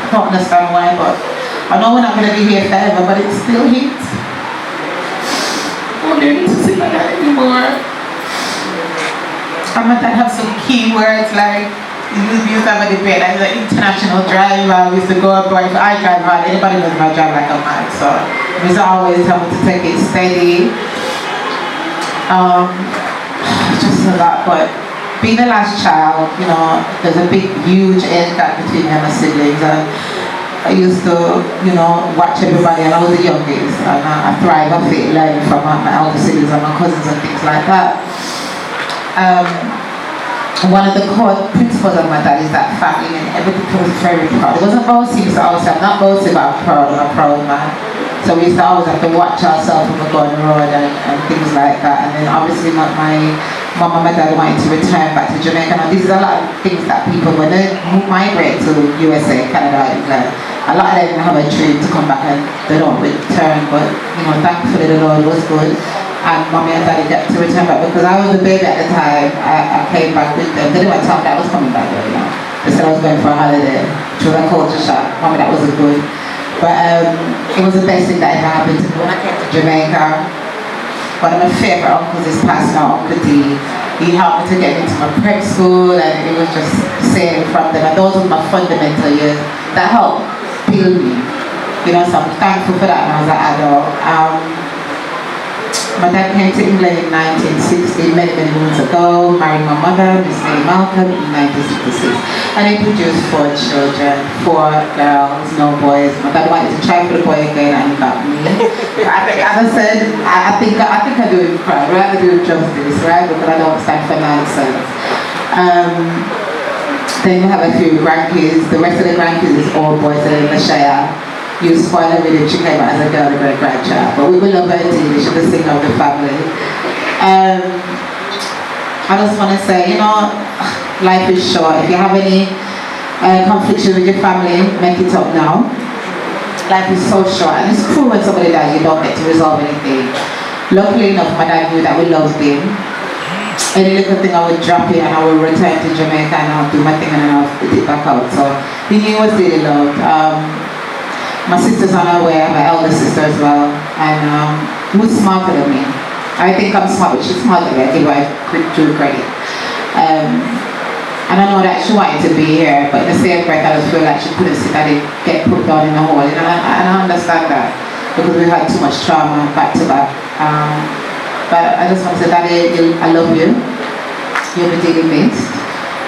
don't understand why, but I know we're not going to be here forever, but it still hits. I don't need to see my dad anymore. And my dad have some key words like, we used to have a debate, like the international driver, we used to go abroad. If I drive hard, anybody knows I drive like a man, so we used to always tell me to take it steady. Just a lot, but being the last child, there's a big, huge age gap between me and my siblings, and I used to, watch everybody, and I was the youngest, and I thrive, I fit learning from my elder siblings and my cousins and things like that. One of the core principles of my dad is that family, and everything was very proud. It wasn't boasting, so I was not boasting, but I'm a proud man. So we used to always have to watch ourselves when we go on the road and things like that. And then obviously my mom and my dad wanted to return back to Jamaica. Now these are a lot of things that people, when they migrate to USA, Canada, England, a lot of them have a dream to come back and they don't return. But thankfully the Lord was good. And mommy and daddy got to return back because I was a baby at the time. I came back with them. They didn't want to tell me that I was coming back there, They I said I was going for a holiday, which was a culture shock. Mama, that wasn't good. But it was the best thing that ever happened to me. When I came to Jamaica, one of my favorite uncles is passed now, Uncle D. He helped me to get into my prep school, and it was just sailing from them. And those were my fundamental years that helped build me. You know, so I'm thankful for that when I was an adult. My dad came to England in 1960, many moons ago, married my mother, Miss Lady Malcolm, in 1966. And he produced 4 children, 4 girls, no boys. My dad wanted to try for the boy again, and he got me. As I said, I think I do him proud, right? I do him justice, right? Because I don't stand for nonsense. Then we have a few grandkids. The rest of the grandkids is all boys that are in the Shire. You spoil everything. She came out as a girl, a great grandchild. But we will love her dearly. She's the singer of the family. I just want to say, you know, life is short. If you have any confliction with your family, make it up now. Life is so short, and it's cruel when somebody dies, you don't get to resolve anything. Luckily enough, my dad knew that we loved him. Any little thing I would drop in and I would return to Jamaica and I'll do my thing and then I'll put it back out. So he knew he was really loved. My sister's on her way, I have my elder sister as well, and who's smarter than me. I think I'm smart, but she's smarter than me, I give her due credit. And I know that she wanted to be here, but in the same breath I just feel like she couldn't sit and get put down in the hole, you know, and I understand that, because we've had too much trauma back to back. But I just want to say, Daddy, I love you. You'll be dearly missed.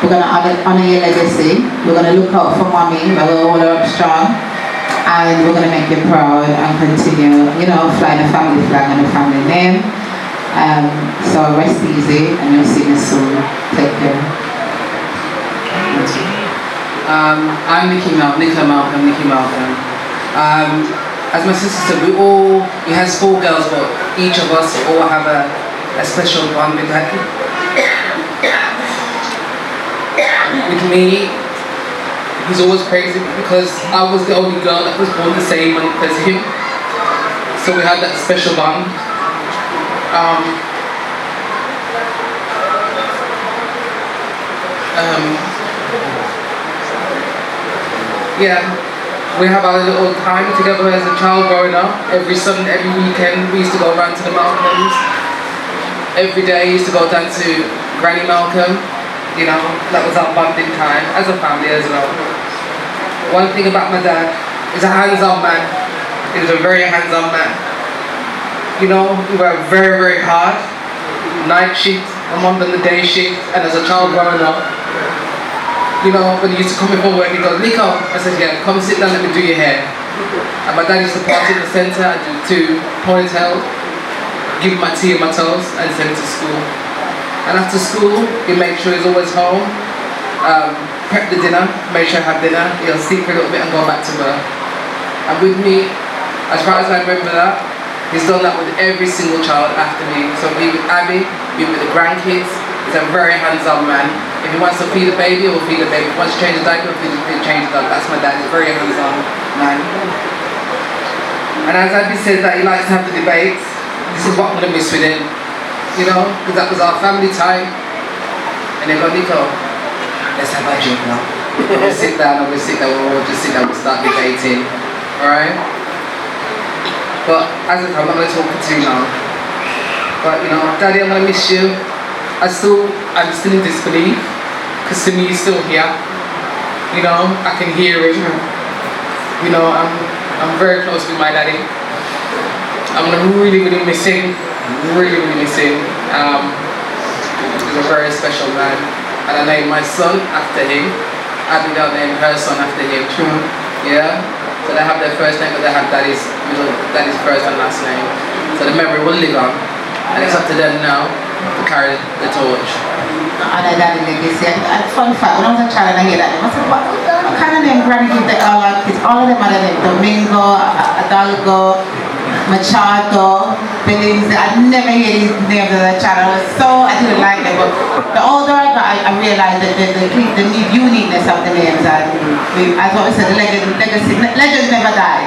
We're going to honor your legacy. We're going to look out for Mommy. We're going to hold her up strong. And we're going to make you proud and continue, you know, flying a family flag and a family name. So rest easy, and you'll see me soon. Take care. I'm Nicky Malcolm. As my sister said, we have 4 girls, but each of us all have a special bond with that. With me, he's always crazy because I was the only girl that was born the same month as him. So we had that special bond. Yeah, we have our little time together as a child growing up. Every Sunday, every weekend, we used to go around to the Malcolms. Every day, I used to go down to Granny Malcolm. You know, that was our bonding time as a family as well. One thing about my dad, he's a hands-on man. He was a very hands-on man. You know, we worked very hard. Night shift, my mum done the day shift, and as a child growing up, you know, when he used to come in from work, he goes, Nico, I said, yeah, come sit down, let me do your hair. And my dad used to party in the centre, I do 2 ponytails, give him my tea and my toast, and send him to school. And after school, he'd make sure he's always home, prep the dinner, make sure I have dinner, he'll sleep for a little bit and go back to work. And with me, as far as I remember that, he's done that with every single child after me. So be with Abby, be with the grandkids, he's a very hands-on man. If he wants to feed a baby, he'll feed a baby. If he wants to change a diaper, he'll change a diaper. That's my dad, he's a very hands-on man. And as Abby says that he likes to have the debates, this is what I'm going to miss with him. You know, because that was our family time. And they go, Nico, let's have a drink now. We'll sit down, we'll just sit down, we'll start debating. Alright? But as a time, I'm not going to talk for too long. But you know, Daddy, I'm going to miss you. I'm still in disbelief, because to me he's still here. You know, I can hear him. You know, I'm very close with my daddy. I'm going to really miss him. Really miss him. He's a very special man. And I named my son after him. Abigail named her son after him. True. Yeah? So they have their first name, but they have daddy's first and last name. So the memory will live on. And it's up to them now to carry the torch. And I daddy legacy. And fun fact, when I was a child and I hear that name, I said, what kind of name granny give they all our kids? All of them are the name. Domingo, Adalgo, Machado, Billinzie. I never hear these names as a child. I didn't like them. But the older I got, I realized that the uniqueness of the names. And as what we said, the legends never die.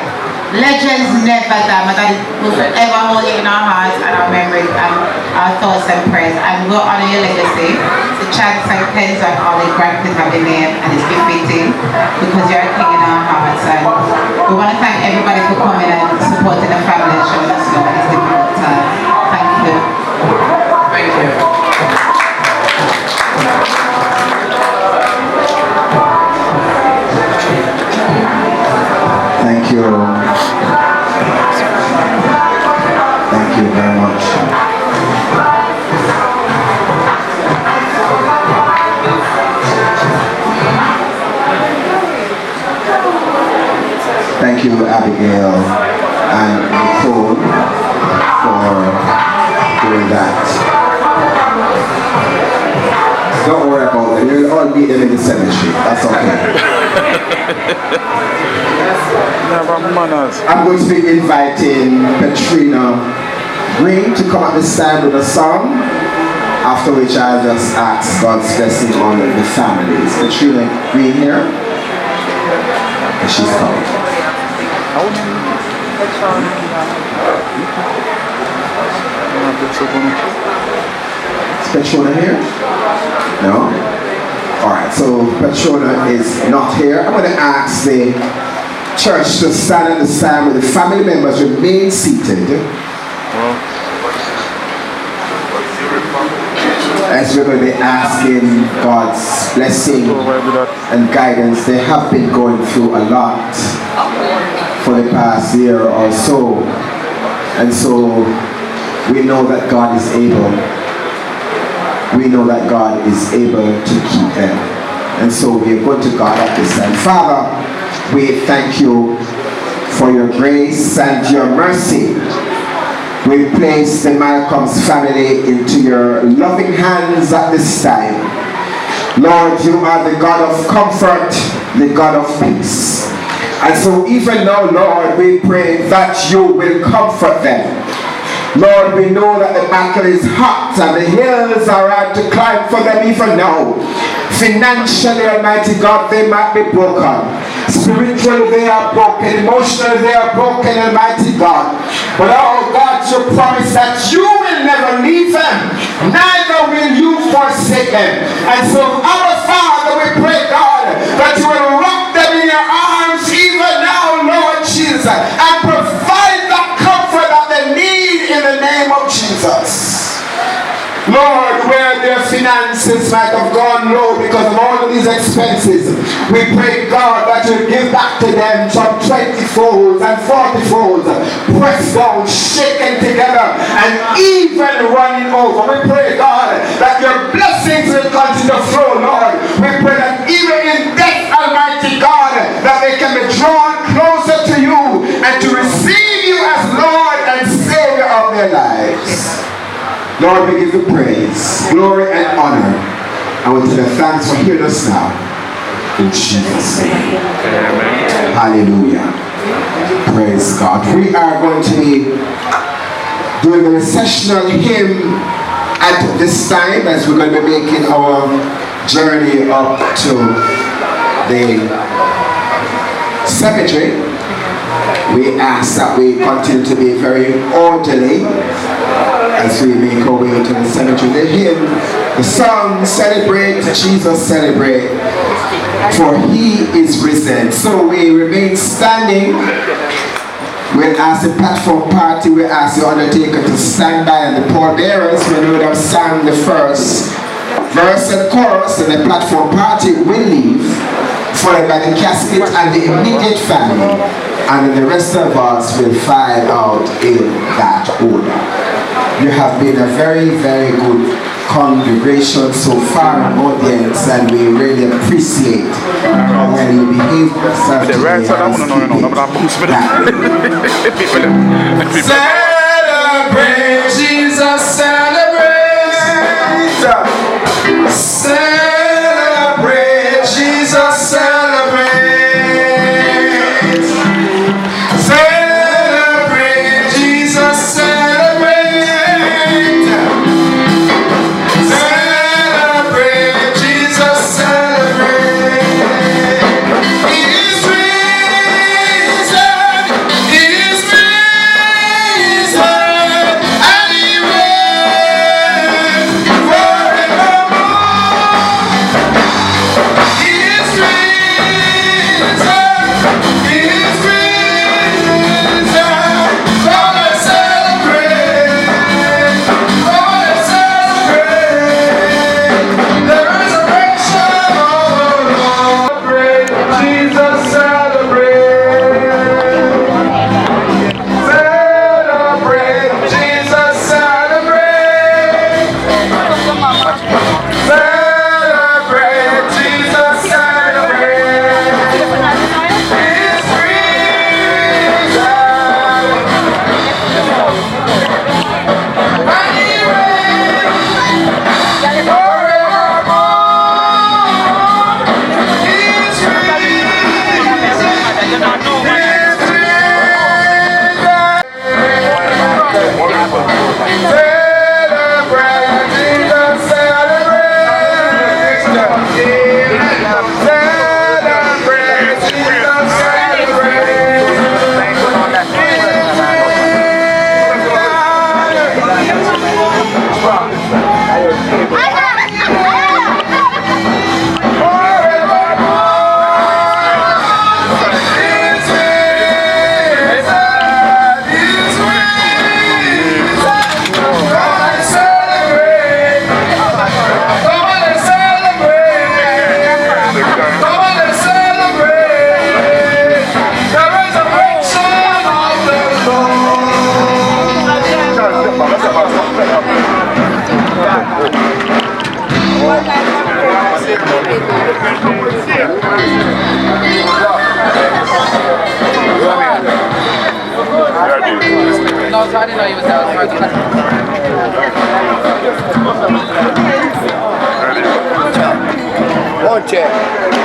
legends never die. My daddy will forever hold you in our hearts and our memories and our thoughts and prayers. And we'll honor your legacy. The chance and pens on all the grandkids have been named, and it's befitting because you're a king in our hearts. And we want to thank everybody for coming and supporting the family and showing us love at this difficult time. Thank you. Thank you. Thank you. Thank you very much. Thank you, Abigail and Nicole, for doing that. Don't worry about them. You'll all meet them in the cemetery. That's okay. I'm going to be inviting Petrina Green to come at this time with a song, after which I'll just ask God's blessing on the families. Petrina Green here? And she's coming. Is Petrona here? No? Alright, so Petrona is not here. I'm going to ask the church to stand at the side with the family members remain seated. As we're going to be asking God's blessing and guidance. They have been going through a lot for the past year or so. And so we know that God is able. We know that God is able to keep them. And so we are going to God at this time. Father, we thank you for your grace and your mercy. We place the Malcolm's family into your loving hands at this time. Lord, you are the God of comfort, the God of peace. And so even now, Lord, we pray that you will comfort them. Lord, we know that the battle is hot and the hills are hard to climb for them even now. Financially, Almighty God, they might be broken. Spiritually, they are broken. Emotionally, they are broken, Almighty God. But oh God, you promise that you will never leave them, neither will you forsake them. And so, our Father, we pray, God, that you will rock them in your arms even now, Lord Jesus, and provide that comfort that they need in the name of Jesus. Lord, where their finances might have gone low because of all of these expenses, we pray, God, that you give back to them some 20-folds and 40-folds, pressed down, shaken together, and even running over. We pray, God, that your blessings will continue to flow, Lord. We pray that even in death, Almighty God, that they can be drawn closer to you and to receive you as Lord and Savior of their lives. Lord, we give you praise, glory, and honor. I want to give thanks for hearing us now. In Jesus' name. Amen. Hallelujah. Praise God. We are going to be doing the recessional hymn at this time as we're going to be making our journey up to the cemetery. We ask that we continue to be very orderly as we make our way to the cemetery. The hymn, the song, celebrate, Jesus celebrate, for he is risen. So we remain standing. We'll ask the platform party, we'll ask the undertaker to stand by, and the pallbearers, when we would have sang the first verse and chorus, and the platform party will leave, followed by the casket and the immediate family, and then the rest of us will file out in that order. You have been a very, very good congregation so far, audience, and we really appreciate how well you behave yourself today. Celebrate, Jesus, celebrate. Celebrate, Jesus, celebrate. Celebrate, Jesus, celebrate. Celebrate, Jesus, celebrate. He is risen. He I didn't know you was there. One check.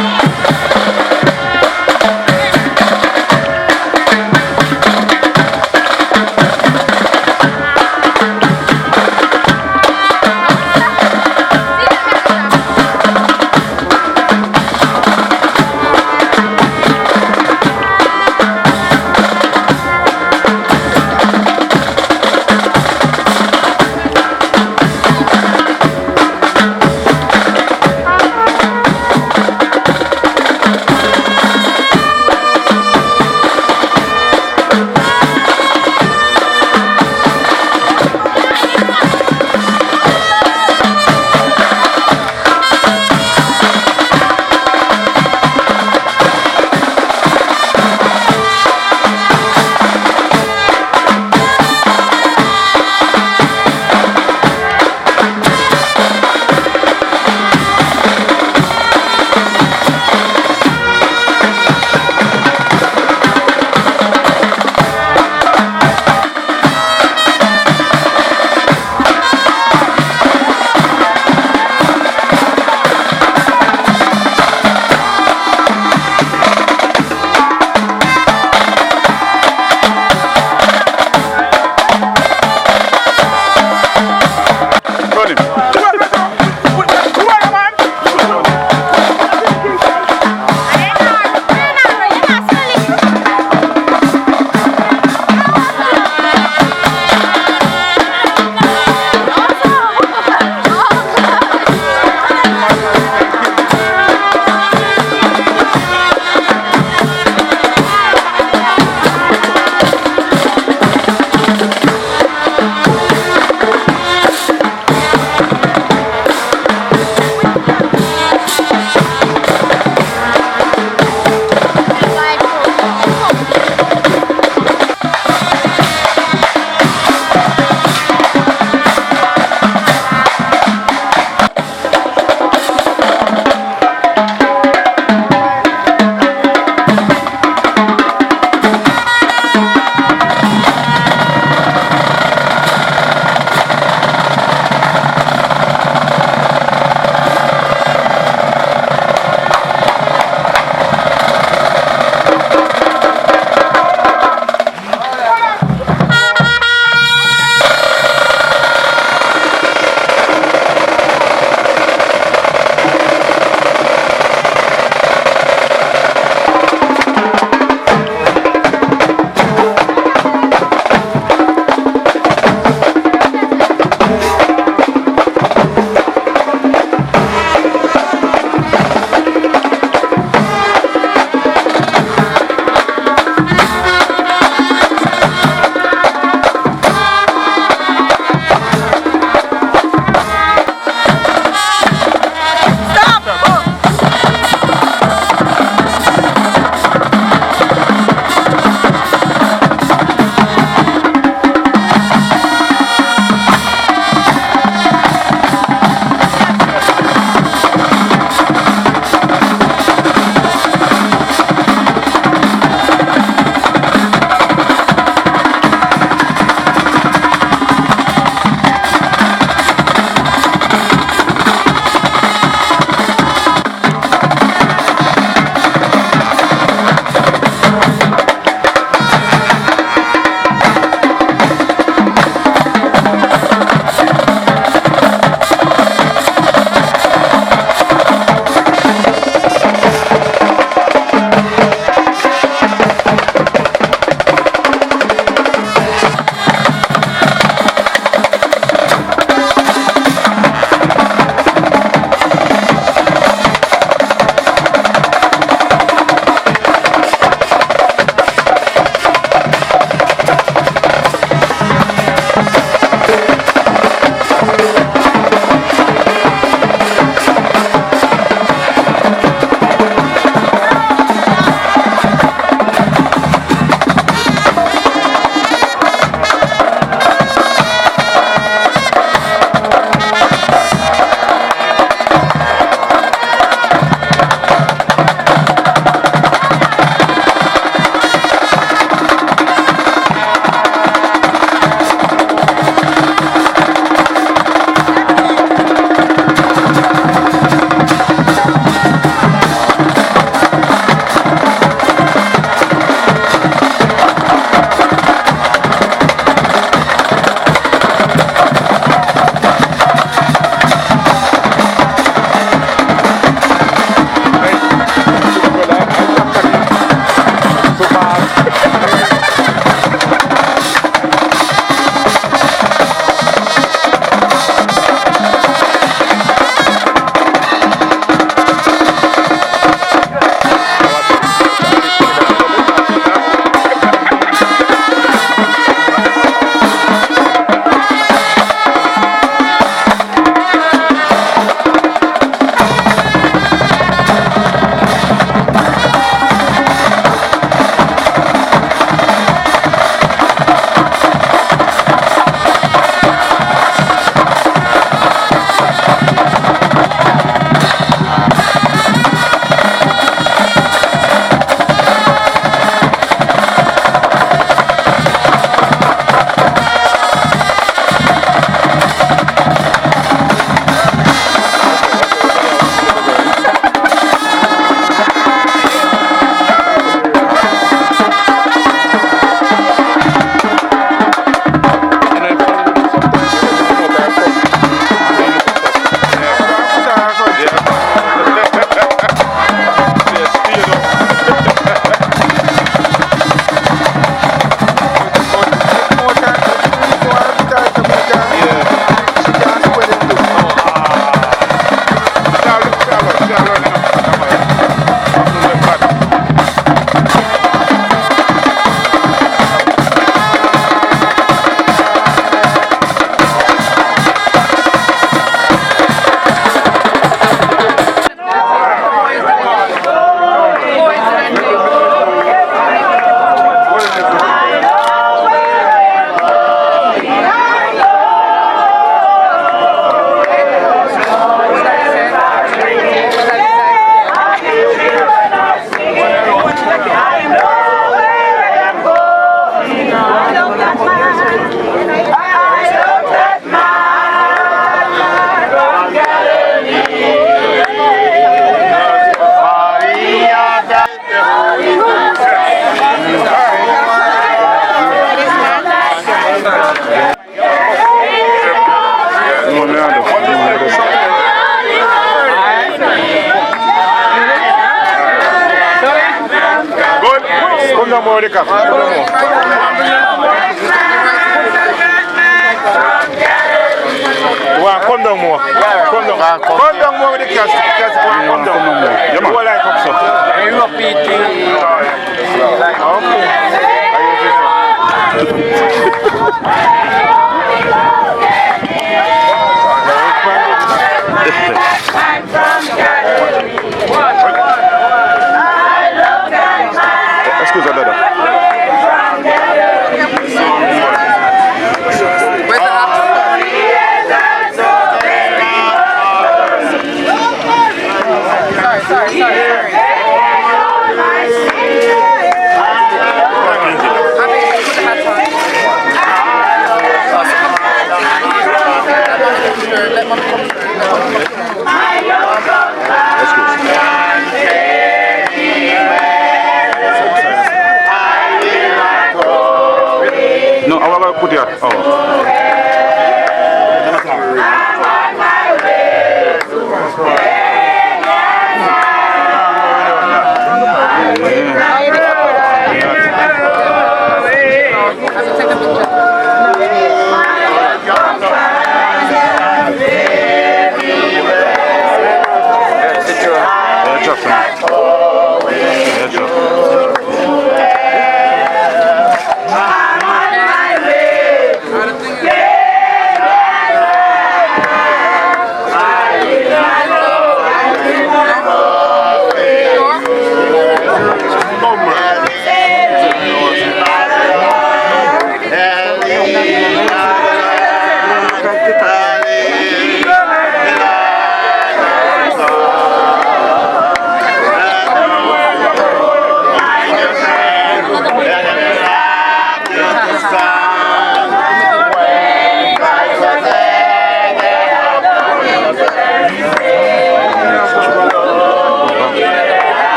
Thank more, the cap. Come down more. Come down more with the cast. Come down more. You go like up so. You up eating. Excuse me, brother. No, I will put it.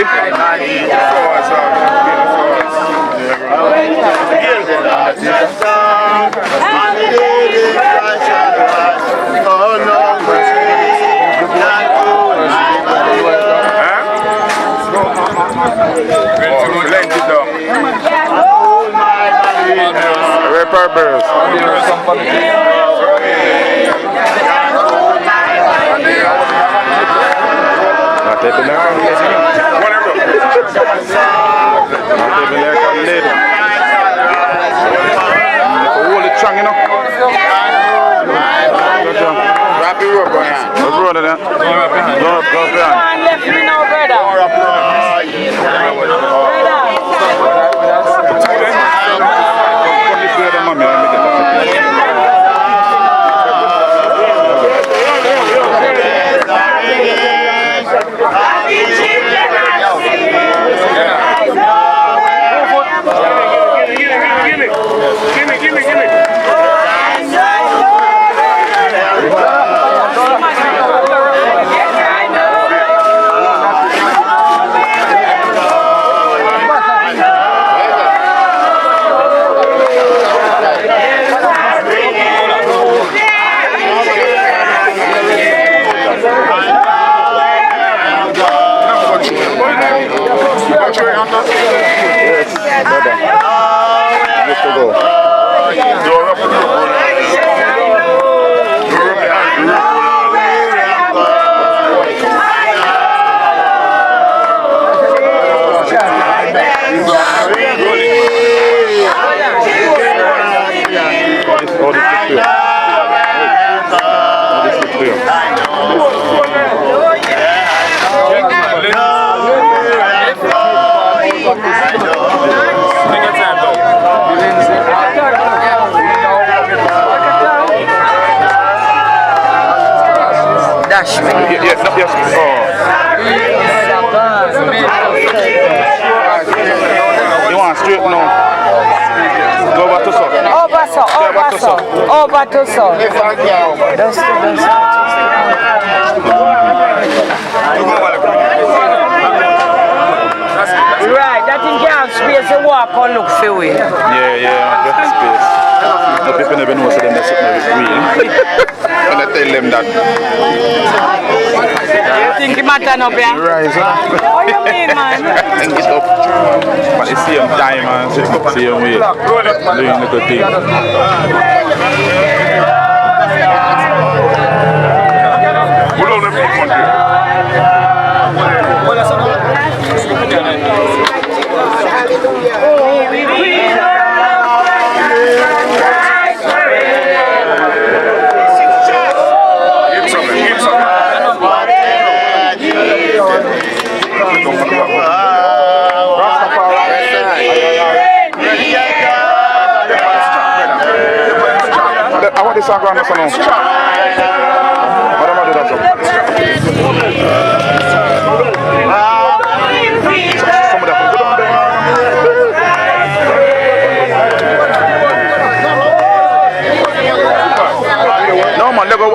ready? Rapper Birds. Not even there. Not even there. Hold it strong, you know. Wrap your rope on hand. What's wrong with that? Go up your hand. Left me now, brother. Yes, yes. You want straight now? Go over to so. Over to so. Right, that thing can't space the walk or look for we. Yeah, get space. No people never know so them that's real. And I tell them that. You think it matter no, yeah? Right, What you mean, man? Hang it up. But it's the same time and same way. Doing the good thing. I want this song on the salon. What am I doing that some of that go down there. No man, let go.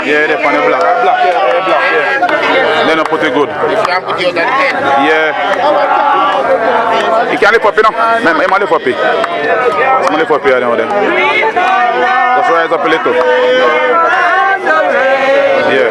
Yeah, they're funny black. Black, yeah. Then I put it good. Yeah. You can't lift up, you know. I'm lift up. I'm lift up here now then. Just rise up a little. Yeah.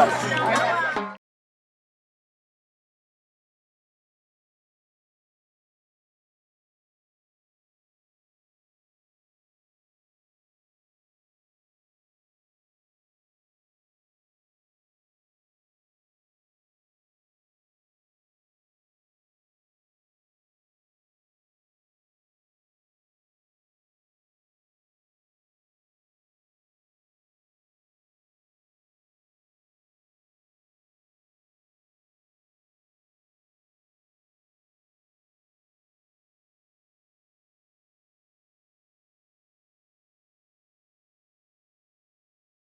Everybody.